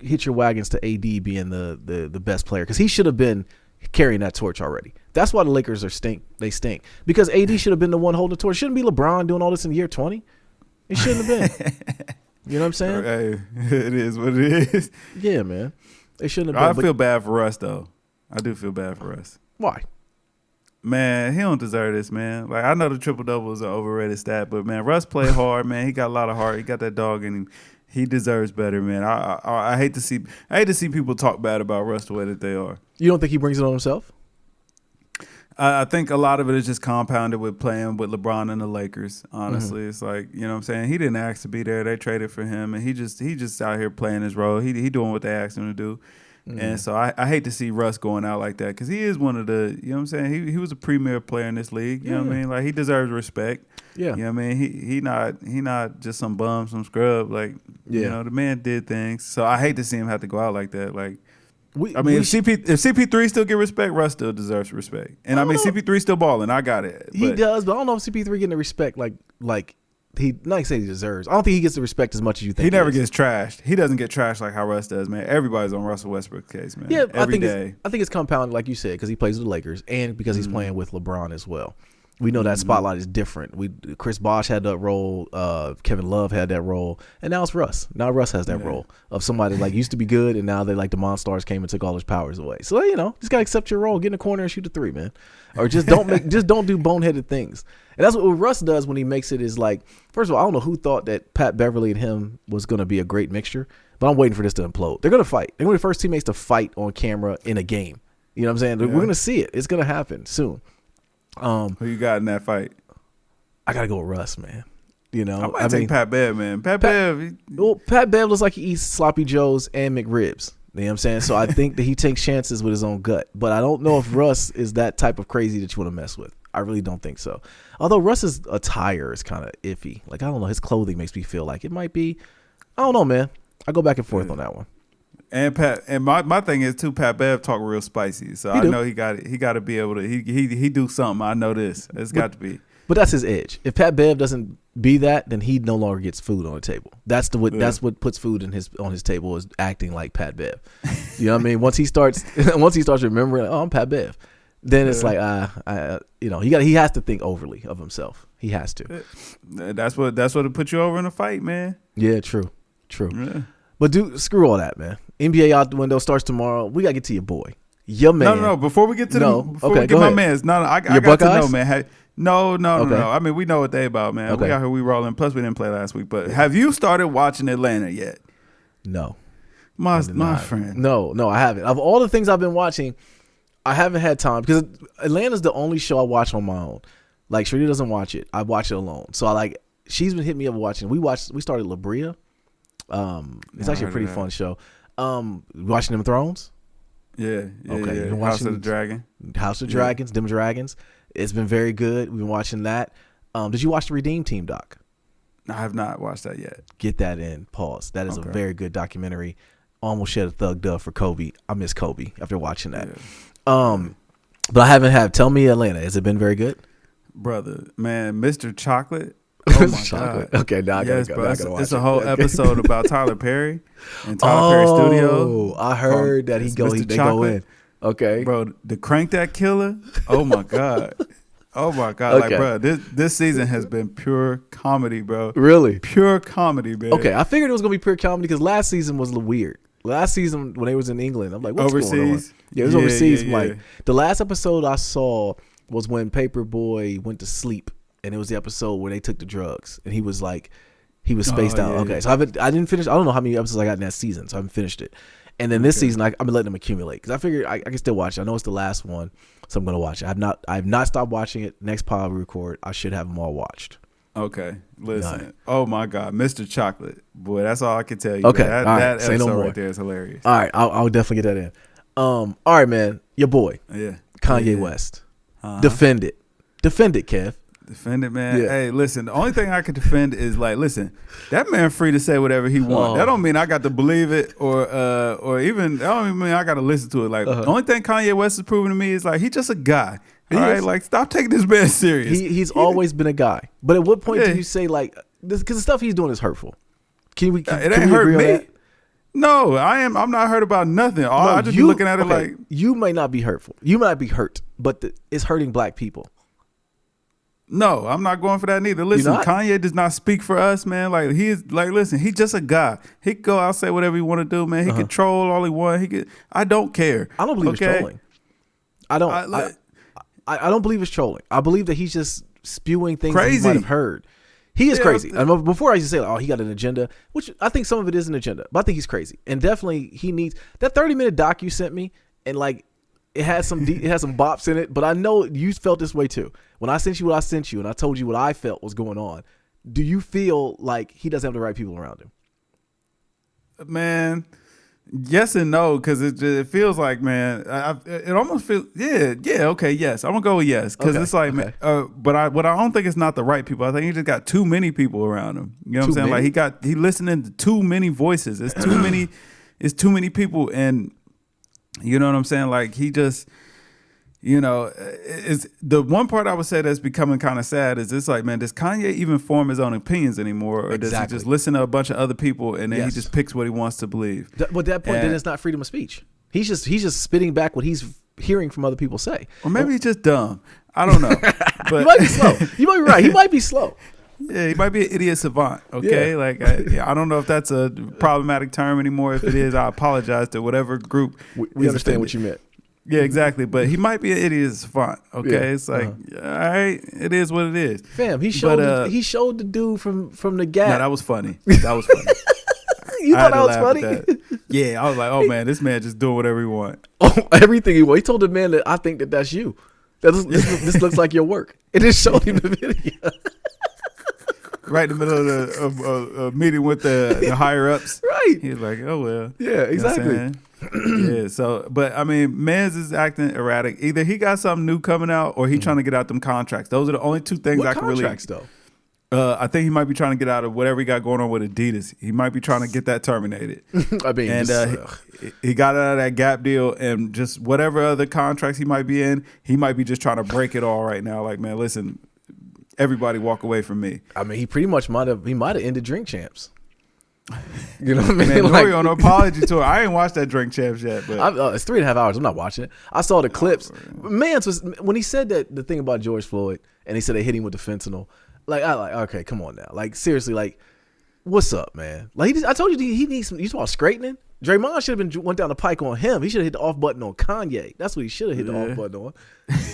hit your wagons to AD being the best player because he should have been carrying that torch already. That's why the Lakers stink. They stink because AD should have been the one holding the torch. Shouldn't be LeBron doing all this in year 20. It shouldn't have been. You know what I'm saying? Hey, it is what it is. Yeah, man. It shouldn't have been. I feel bad for Russ though. I do feel bad for Russ. Why? Man, he don't deserve this, man. Like I know the triple double is an overrated stat, but man, Russ played hard, man. He got a lot of heart. He got that dog in him. He deserves better, man. I hate to see people talk bad about Russ the way that they are. You don't think he brings it on himself? I think a lot of it is just compounded with playing with LeBron and the Lakers. Honestly, it's like, you know what I'm saying. He didn't ask to be there. They traded for him, and he just out here playing his role. He doing what they asked him to do. And so I hate to see Russ going out like that because he is one of the, you know what I'm saying, he was a premier player in this league, you know what I mean? Like he deserves respect. Yeah. You know what I mean? He not just some bum, some scrub. Like, you know, the man did things. So I hate to see him have to go out like that. Like, if CP3 still get respect, Russ still deserves respect. And I mean, CP3 still balling. I got it. He does, but I don't know if CP3 getting the respect like he like say he deserves. I don't think he gets the respect as much as you think. He never gets trashed. He doesn't get trashed like how Russ does, man. Everybody's on Russell Westbrook's case, man. Yeah, every day. I think it's compounded, like you said, because he plays with the Lakers and because he's playing with LeBron as well. We know that spotlight is different. Chris Bosh had that role. Kevin Love had that role, and now it's Russ. Now Russ has that role of somebody like used to be good, and now they like the Monstars came and took all his powers away. So you know, just gotta accept your role, get in the corner and shoot a three, man, or just don't do boneheaded things. And that's what Russ does when he makes it. Is like, first of all, I don't know who thought that Pat Beverly and him was gonna be a great mixture, but I'm waiting for this to implode. They're gonna fight. They're gonna be the first teammates to fight on camera in a game. You know what I'm saying? Yeah. We're gonna see it. It's gonna happen soon. Who you got in that fight? I gotta go with Russ, man. You know, I mean, Pat Bev, man. Pat Bev looks like he eats sloppy joes and McRibs. You know what I'm saying? So I think that he takes chances with his own gut. But I don't know if Russ is that type of crazy that you want to mess with. I really don't think so. Although Russ's attire is kind of iffy. Like, I don't know. His clothing makes me feel like it might be. I don't know, man. I go back and forth on that one. And my thing is too, Pat Bev talk real spicy, so I know he got to be able to he do something. I know this. It's got to be. But that's his edge. If Pat Bev doesn't be that, then he no longer gets food on the table. That's what puts food on his table is acting like Pat Bev. You know what I mean? Once he starts remembering, oh, I'm Pat Bev, then it's like he has to think overly of himself. He has to. That's what it put you over in a fight, man. Yeah, true. Yeah. But screw all that, man. NBA out the window, starts tomorrow. We gotta get to your boy, your man. No. Before we get to my man's, I got Buckeyes? to know, man. No. I mean, we know what they about, man. Okay. We out here, we rolling. Plus, we didn't play last week. But have you started watching Atlanta yet? No, my friend. No, I haven't. Of all the things I've been watching, I haven't had time because Atlanta's the only show I watch on my own. Like Sharita doesn't watch it. I watch it alone. So she's been hitting me up watching. We started La Brea. It's actually a pretty fun show. Watching them Thrones. Yeah. Okay. Yeah. House of the Dragon. House of Dragons. Them Dragons. It's been very good. We've been watching that. Did you watch the Redeem Team doc? I have not watched that yet. Get that in. Pause. That is a very good documentary. Almost shed a thug dove for Kobe. I miss Kobe after watching that. Yeah. But I haven't had. Tell me Atlanta. Has it been very good? Brother, man, Mr. Chocolate. Oh my Chocolate. God. Okay, now I gotta go. It's a whole episode about Tyler Perry and Tyler Perry Studio. I heard that they go in. Okay, bro, the Crank That Killer. Oh my God. Oh my God. Okay. Like, bro, this season has been pure comedy, bro. Really? Pure comedy, man. Okay, I figured it was gonna be pure comedy because last season was a little weird. Last season when they was in England, I'm like, what's overseas? Going on? Yeah, it was overseas. Yeah. Like the last episode I saw was when Paperboy went to sleep, and it was the episode where they took the drugs, and he was spaced out. Okay, so I didn't finish. I don't know how many episodes I got in that season, so I haven't finished it. And then this season, I've been letting them accumulate because I figured I can still watch it. I know it's the last one, so I'm gonna watch it. I've not stopped watching it. Next pod we record, I should have them all watched. Okay, listen. Right. Oh my God, Mr. Chocolate, boy, that's all I can tell you. Okay, that episode right there is hilarious. All right, I'll definitely get that in. All right, man, your boy, Kanye West, defend it, Kev. Defend it, man. Yeah. Hey, listen, the only thing I can defend is like, listen, that man free to say whatever he wants. That don't mean I got to believe it or even that don't even mean I got to listen to it. Like the only thing Kanye West is proving to me is like he's just a guy. All right, like stop taking this man serious. He's always been a guy. But at what point do you say like this? Because the stuff he's doing is hurtful. It ain't hurt me. No, I'm not hurt about nothing. I just be looking at it like you might not be hurtful. You might be hurt, but it's hurting black people. No, I'm not going for that neither. Listen, Kanye does not speak for us, man. Like listen, he's just a guy. He can go out, say whatever he want to do, man. He can troll all he want. I don't care. I don't believe it's trolling. I don't believe it's trolling. I believe that he's just spewing things that he might have heard. He is crazy. Before I used to say, he got an agenda, which I think some of it is an agenda, but I think he's crazy. And definitely he needs that 30-minute doc you sent me, and like it has some bops in it. But I know you felt this way too. When I sent you what I sent you, and I told you what I felt was going on, do you feel like he doesn't have the right people around him? Man, yes and no, because it feels like, man, it almost feels, okay, yes. I'm going to go with yes, because it's like, man, but I don't think it's not the right people. I think he just got too many people around him. You know what I'm saying? Many? Like he listening to too many voices. It's too many people, and you know what I'm saying? Like he just, is the one part I would say that's becoming kind of sad is it's like, man, does Kanye even form his own opinions anymore, or does he just listen to a bunch of other people and then he just picks what he wants to believe? But at that point, then it's not freedom of speech. He's just spitting back what he's hearing from other people say. Or maybe he's just dumb. I don't know. But he might be slow. You might be right. He might be slow. Yeah, he might be an idiot savant. Okay, like I don't know if that's a problematic term anymore. If it is, I apologize to whatever group. We understand what you meant. Yeah, exactly. But he might be an idiot savant. Okay, it's like, all right, it is what it is. Fam, he showed the dude from the Gap. No, that was funny. That was funny. You thought that was funny? Yeah, I was like, oh man, this man just doing whatever he want. Oh, everything he want. He told the man that I think that's you. This looks like your work. It just showed him the video. Right in the middle of a meeting with the higher ups. Right. He's like, oh well. Yeah, exactly. You know so but I mean, Mans is acting erratic. Either he got something new coming out or he trying to get out them contracts. Those are the only two things I can really. What contracts though? I think he might be trying to get out of whatever he got going on with Adidas. He might be trying to get that terminated. I mean, and he got out of that Gap deal, and just whatever other contracts he might be in, he might be just trying to break it all right now. Like, man, listen, everybody walk away from me. I mean, he pretty much might have ended Drink Champs. You know what I mean? Man, like, on an apology tour. I ain't watched that Drink Champs yet, but it's 3.5 hours. I'm not watching it. I saw the clips. Mans was when he said that the thing about George Floyd, and he said they hit him with the fentanyl. Like, okay, come on now. Like, seriously, like, what's up, man? Like, I told you he needs some. You talking about straightening? Draymond should have went down the pike on him. He should have hit the off button on Kanye. That's what he should have hit the off button on.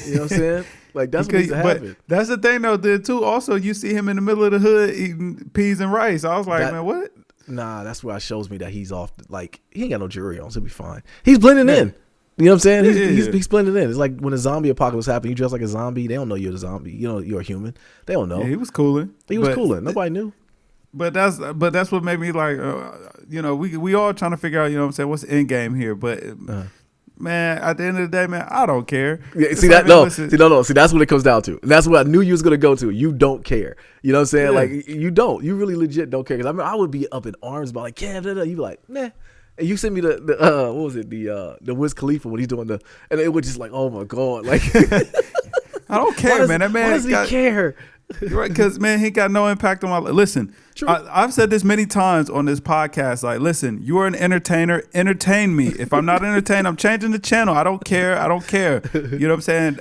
You know what I'm saying? Like, that's what needs to happen. That's the thing, though, too. Also, you see him in the middle of the hood eating peas and rice. I was like, man, what? Nah, that's where it shows me that he's off. Like, he ain't got no jewelry on, so he'll be fine. He's blending in. You know what I'm saying? He's blending in. It's like when a zombie apocalypse happened, you dress like a zombie. They don't know you're a zombie. You know you're a human. They don't know. Yeah, he was cooling. Nobody knew. But that's what made me like, we all trying to figure out, you know what I'm saying, what's the end game here. But man, at the end of the day, man, I don't care. Yeah, see that? No. See, that's what it comes down to. And that's what I knew you was gonna go to. You don't care. You know what I'm saying? Yeah. Like you don't. You really legit don't care. Because I mean, I would be up in arms about like, yeah, you be like, nah. And you sent me the what was it, the Wiz Khalifa when he's doing and it was just like, oh my God, like I don't care, man. That man, why does he care? Right, because man, he got no impact on my life. Listen, I've said this many times on this podcast. Like, listen, you are an entertainer. Entertain me. If I'm not entertained, I'm changing the channel. I don't care. You know what I'm saying?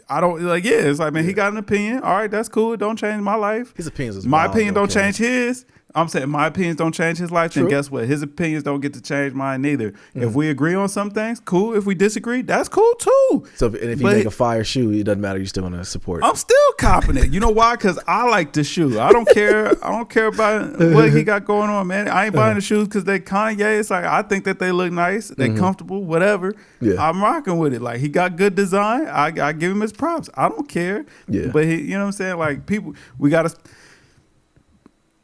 I don't like. Yeah, it's like, man, he got an opinion. All right, that's cool. It don't change my life. His opinions is my wild, opinion don't change his. I'm saying my opinions don't change his life. Then guess what? His opinions don't get to change mine neither. If we agree on some things, cool. If we disagree, that's cool too. So if you make a fire shoe, it doesn't matter. You're still gonna support. I'm still copping it. You know why? Because I like the shoe. I don't care. I don't care about what he got going on, man. I ain't buying the shoes because they Kanye. It's like I think that they look nice. They comfortable. Whatever. Yeah. I'm rocking with it. Like he got good design. I give him his props. I don't care. Yeah. But he, you know what I'm saying? Like people, we gotta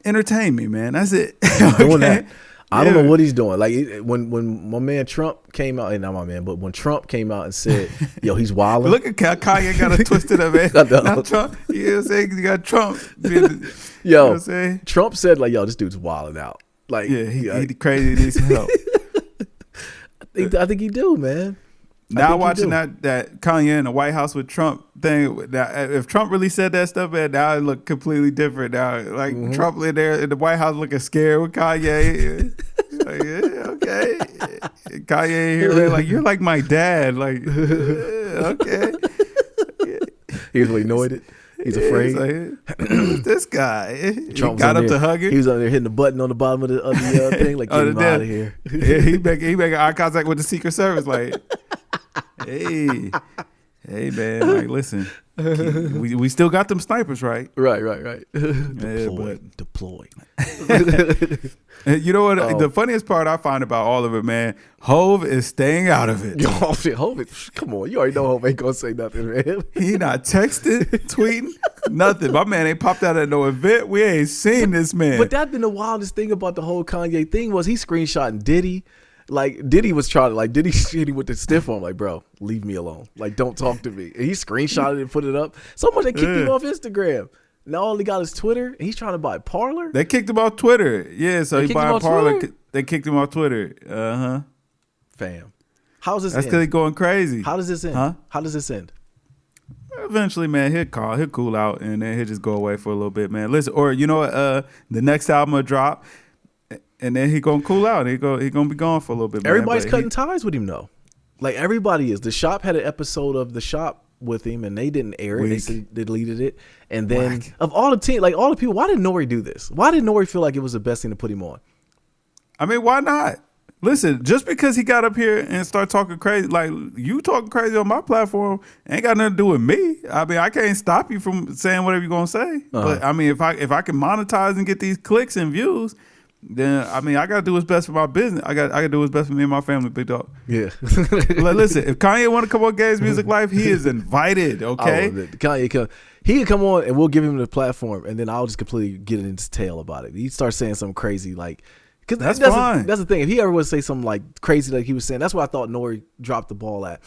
entertain me, man. That's it. Doing that. I don't know what he's doing. Like when my man Trump came out, not my man, but when Trump came out and said, "Yo, he's wilding." Look at Kanye got a twisted up, man. Not Trump. You know what I'm saying? You got Trump. Yo, you know what I'm saying? Trump said like, "Yo, this dude's wilding out." Like, yeah, he crazy. Needs some help. I think he do, man. Now watching that Kanye in the White House with Trump thing, if Trump really said that stuff, man, now it look completely different. Now, like Trump in there in the White House looking scared with Kanye. Like, yeah, okay. Kanye here like, you're like my dad. Like, okay. He was annoyed. He's afraid. Who's this guy? Trump got up to hug him. He was under there hitting the button on the bottom of the thing, like, get him out of here. Yeah, he making eye contact with the Secret Service, like, hey, man, like, listen, we still got them snipers, right? Right. Deployed. You know what? The funniest part I find about all of it, man, Hove is staying out of it. Yo, Hove, come on, you already know Hove ain't gonna say nothing, man. He not texting, tweeting, nothing. My man ain't popped out at no event. We ain't seen this man. But that's been the wildest thing about the whole Kanye thing was he screenshotting Diddy. Like Diddy was trying to Diddy shitty with the stiff arm, like, bro, leave me alone. Like, don't talk to me. And he screenshotted it and put it up. So much they kicked him off Instagram. Now all he got is Twitter, and he's trying to buy Parler. They kicked him off Twitter. Yeah, so he bought Parler. They kicked him off Twitter. Fam. How's this That's because he's going crazy. How does this end? Huh? How does this end? Eventually, man, he'll cool out, and then he'll just go away for a little bit, man. Listen, or you know what? The next album will drop, and then he gonna cool out. He gonna be gone for a little bit, man. Everybody's cutting ties with him, though. Like, everybody is. The Shop had an episode of The Shop with him, and they didn't air it. They deleted it. And then of all the team, like all the people, why did Nori do this? Why did Nori feel like it was the best thing to put him on? I mean, why not? Listen, just because he got up here and started talking crazy, like you talking crazy on my platform, ain't got nothing to do with me. I mean, I can't stop you from saying whatever you're gonna say. But I mean, if I can monetize and get these clicks and views, then I mean, I gotta do what's best for my business. I gotta do what's best for me and my family, big dog. Yeah. Like, listen, if Kanye want to come on GamesMusicLyfe, he is invited. Okay. Kanye he can come on and we'll give him the platform, and then I'll just completely get in his tail about it. He starts saying something crazy like. Cause that's fine. That's the thing. If he ever would say something like crazy like he was saying, that's what I thought Nori dropped the ball at.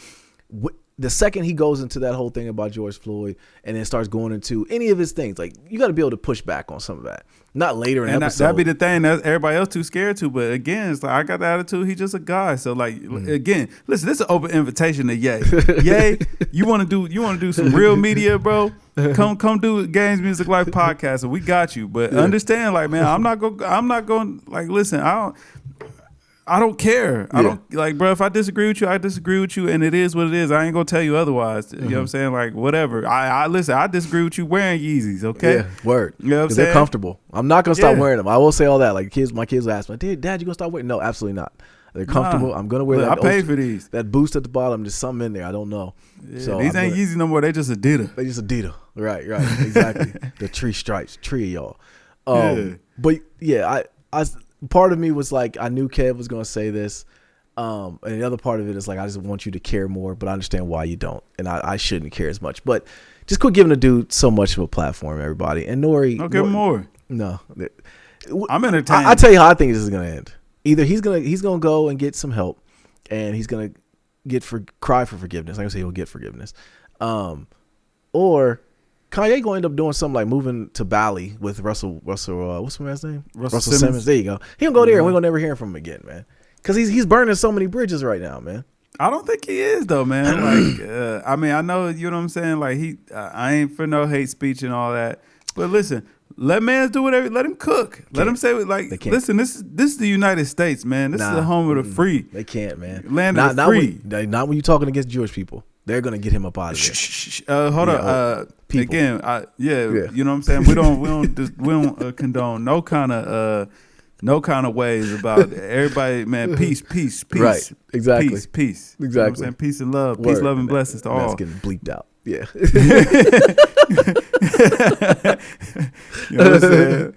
The second he goes into that whole thing about George Floyd and then starts going into any of his things, like you got to be able to push back on some of that. Not later in the episode. That'd be the thing that everybody else too scared to. But again, it's like I got the attitude. He's just a guy. So like again, listen, this is an open invitation to Ye. Ye, you want to do some real media, bro? Come do GamesMusicLyfe podcast, and we got you. But understand, like, man, I'm not going. Like, listen, I don't care. I don't like, bro. If I disagree with you, I disagree with you, and it is what it is. I ain't gonna tell you otherwise. You know what I'm saying? Like, whatever. I listen. I disagree with you wearing Yeezys. Okay. Yeah. Word. You know what I'm saying? They're comfortable. I'm not gonna stop wearing them. I will say all that. Like my kids will ask me, Dad, you gonna stop wearing? No, absolutely not. They're comfortable. Nah. I'm gonna wear that. I paid for these. That boost at the bottom. There's something in there. I don't know. Yeah, so these ain't Yeezy no more. They just Adidas. They just Adidas. Right. Exactly. The three stripes. Three of y'all. But yeah, I part of me was like, I knew Kev was gonna say this. And the other part of it is like, I just want you to care more, but I understand why you don't. And I shouldn't care as much. But just quit giving a dude so much of a platform, everybody. And Nori. Don't give him more. No. I'm entertained. I'll tell you how I think this is going to end. Either he's gonna go and get some help, and he's going to cry for forgiveness. I'm going to say he'll get forgiveness. Or Kanye going to end up doing something like moving to Bali with Russell. What's my man's name? Russell Simmons. There you go. He gonna go there, and we're gonna never hear from him again, man. Because he's burning so many bridges right now, man. I don't think he is though, man. Like, I mean, I know, you know what I'm saying. Like I ain't for no hate speech and all that. But listen, let mans do whatever. Let him cook. Let him say like, listen, this is the United States, man. This is the home of the free. They can't, man. Land of the free. Not when you're talking against Jewish people. They're gonna get him up out of there. Hold up. Again, you know what I'm saying. We don't condone no kind of ways about everybody. Man, peace. Right. Exactly. Peace. Exactly. You know what I'm saying? Peace and love. Word. Peace, love, and blessings to all. That's getting bleeped out. Yeah. You know what I'm saying?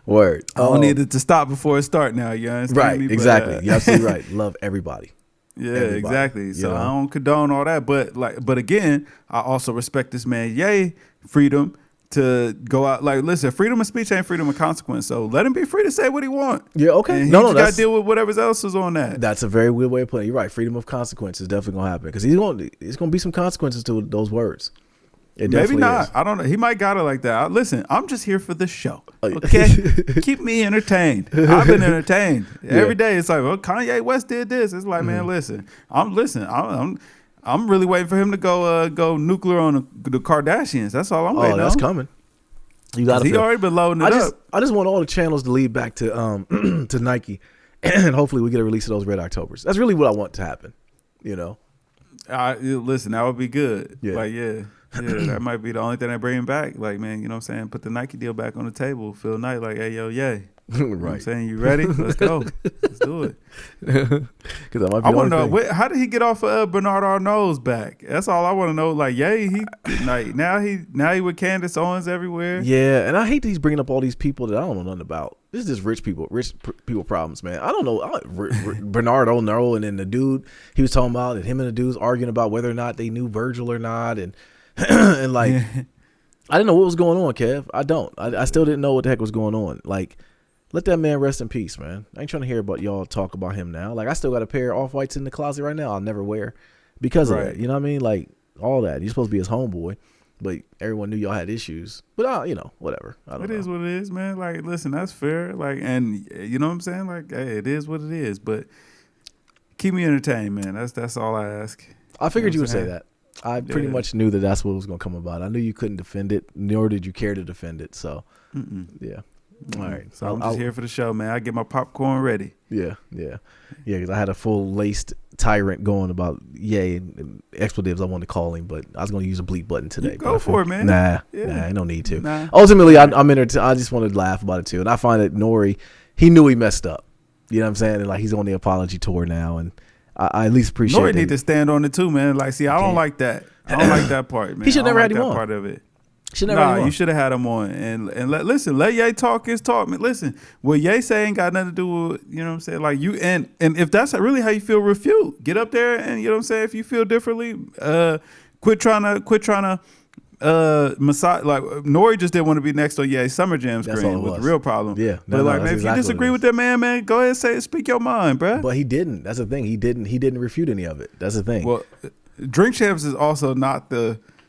Word. I don't need it to stop before it start now. You understand right. me? Exactly. You're absolutely right. Love everybody. Yeah, everybody, exactly. So know? I don't condone all that, but again, I also respect this man Ye freedom to go out. Like, listen, freedom of speech ain't freedom of consequence. So let him be free to say what he want. Yeah, okay. And no, got to deal with whatever else is on that. That's a very weird way of putting it. You're right. Freedom of consequence is definitely gonna happen because it's gonna be some consequences to those words. It Maybe not. Is. I don't know. He might got it like that. Listen, I'm just here for the show. Okay, keep me entertained. I've been entertained every day. It's like, well, Kanye West did this. It's like, man, listen. I'm really waiting for him to go nuclear on the Kardashians. That's all I'm waiting on. Oh, that's coming. You got to. He already been loading it up. I just want all the channels to lead back to to Nike, and hopefully we get a release of those Red Octobers. That's really what I want to happen. You know. Listen, that would be good. Yeah. Like, yeah, that might be the only thing I bring back. Like, man, you know what I'm saying? Put the Nike deal back on the table. Phil Knight, like, hey, yo, yay. You know what I'm saying? You ready? Let's go. Let's do it. Because I want to know, how did he get off of Bernard Arnault's back? That's all I want to know. Like, yay, now he with Candace Owens everywhere. Yeah, and I hate that he's bringing up all these people that I don't know nothing about. This is just rich people problems, man. I don't know. Bernard Arnault and then the dude he was talking about, and him and the dudes arguing about whether or not they knew Virgil or not, and and like I didn't know what was going on, Kev. I still didn't know what the heck was going on. Like, let that man rest in peace, man. I ain't trying to hear about y'all talk about him now. Like, I still got a pair of Off-Whites in the closet right now I'll never wear because of that. You know what I mean? Like, all that. You're supposed to be his homeboy, but everyone knew y'all had issues. But, whatever. I don't know. It is what it is, man. Like, listen, that's fair. Like, and you know what I'm saying? Like, hey, it is what it is. But keep me entertained, man. That's all I ask. I figured you would say that. I pretty much knew that that's what was going to come about. I knew you couldn't defend it, nor did you care to defend it. So, yeah. All right. So I'm just here for the show, man. I get my popcorn ready. Yeah. Because I had a full laced tyrant going about and expletives I wanted to call him, but I was going to use a bleep button today. Go for it, man. Nah, I don't need to. Ultimately, I'm entertained. I just wanted to laugh about it too, and I find that Nori, he knew he messed up. You know what I'm saying? And like he's on the apology tour now, and I at least appreciate. Nori need to stand on it too, man. Like, see, I don't like that. I don't like that part, man. He should never had him that on. Part of it. You should have had him on and let Ye talk his talk. Man, listen, what Ye say ain't got nothing to do with, you know what I'm saying? Like, you and if that's really how you feel, refute. Get up there and, you know what I'm saying, if you feel differently, quit trying to massage. Like, Nori just didn't want to be next on Ye's Summer Jam screen was the real problem. Yeah. But man, if you disagree with that man, go ahead and speak your mind, bruh. But he didn't. That's the thing. He didn't refute any of it. That's the thing. Well, Drink Champs is also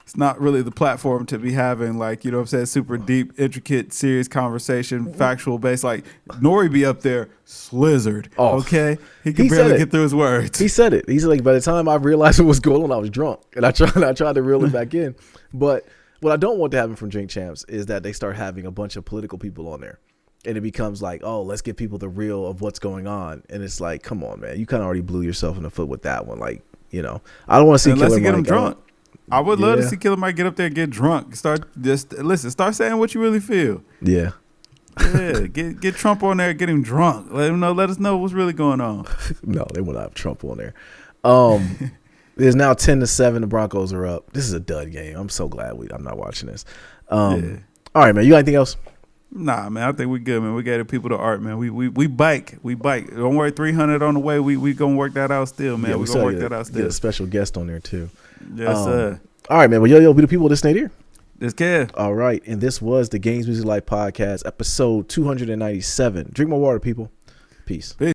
it's not really the platform to be having, like, you know what I'm saying, super deep, intricate, serious conversation, factual based. Like, Nori be up there slizzard. Okay? He can barely get through his words. He said it. He's like, by the time I realized what was going on, I was drunk. And I tried to reel it back in. But what I don't want to happen from Drink Champs is that they start having a bunch of political people on there. And it becomes like, oh, let's give people the real of what's going on. And it's like, come on, man. You kind of already blew yourself in the foot with that one. Like, I don't want to see Unless Killer you get Mike him drunk. I would love to see Killer Mike get up there and get drunk. Start saying what you really feel. Yeah. Yeah, get Trump on there, get him drunk. Let us know what's really going on. No, they want to have Trump on there. There's now 10-7. The Broncos are up. This is a dud game. I'm so glad I'm not watching this. All right, man. You got anything else? Nah, man, I think we good, man. We got people to art, man. We bike. Don't worry, 300 on the way. We gonna work that out still, man. Yeah, we gonna work that out still. Get a special guest on there too. Yes, sir. All right, man. Well, yo, be the people listening here. This Kev. All right, and this was the Games Music Life podcast, episode 297. Drink more water, people. Peace.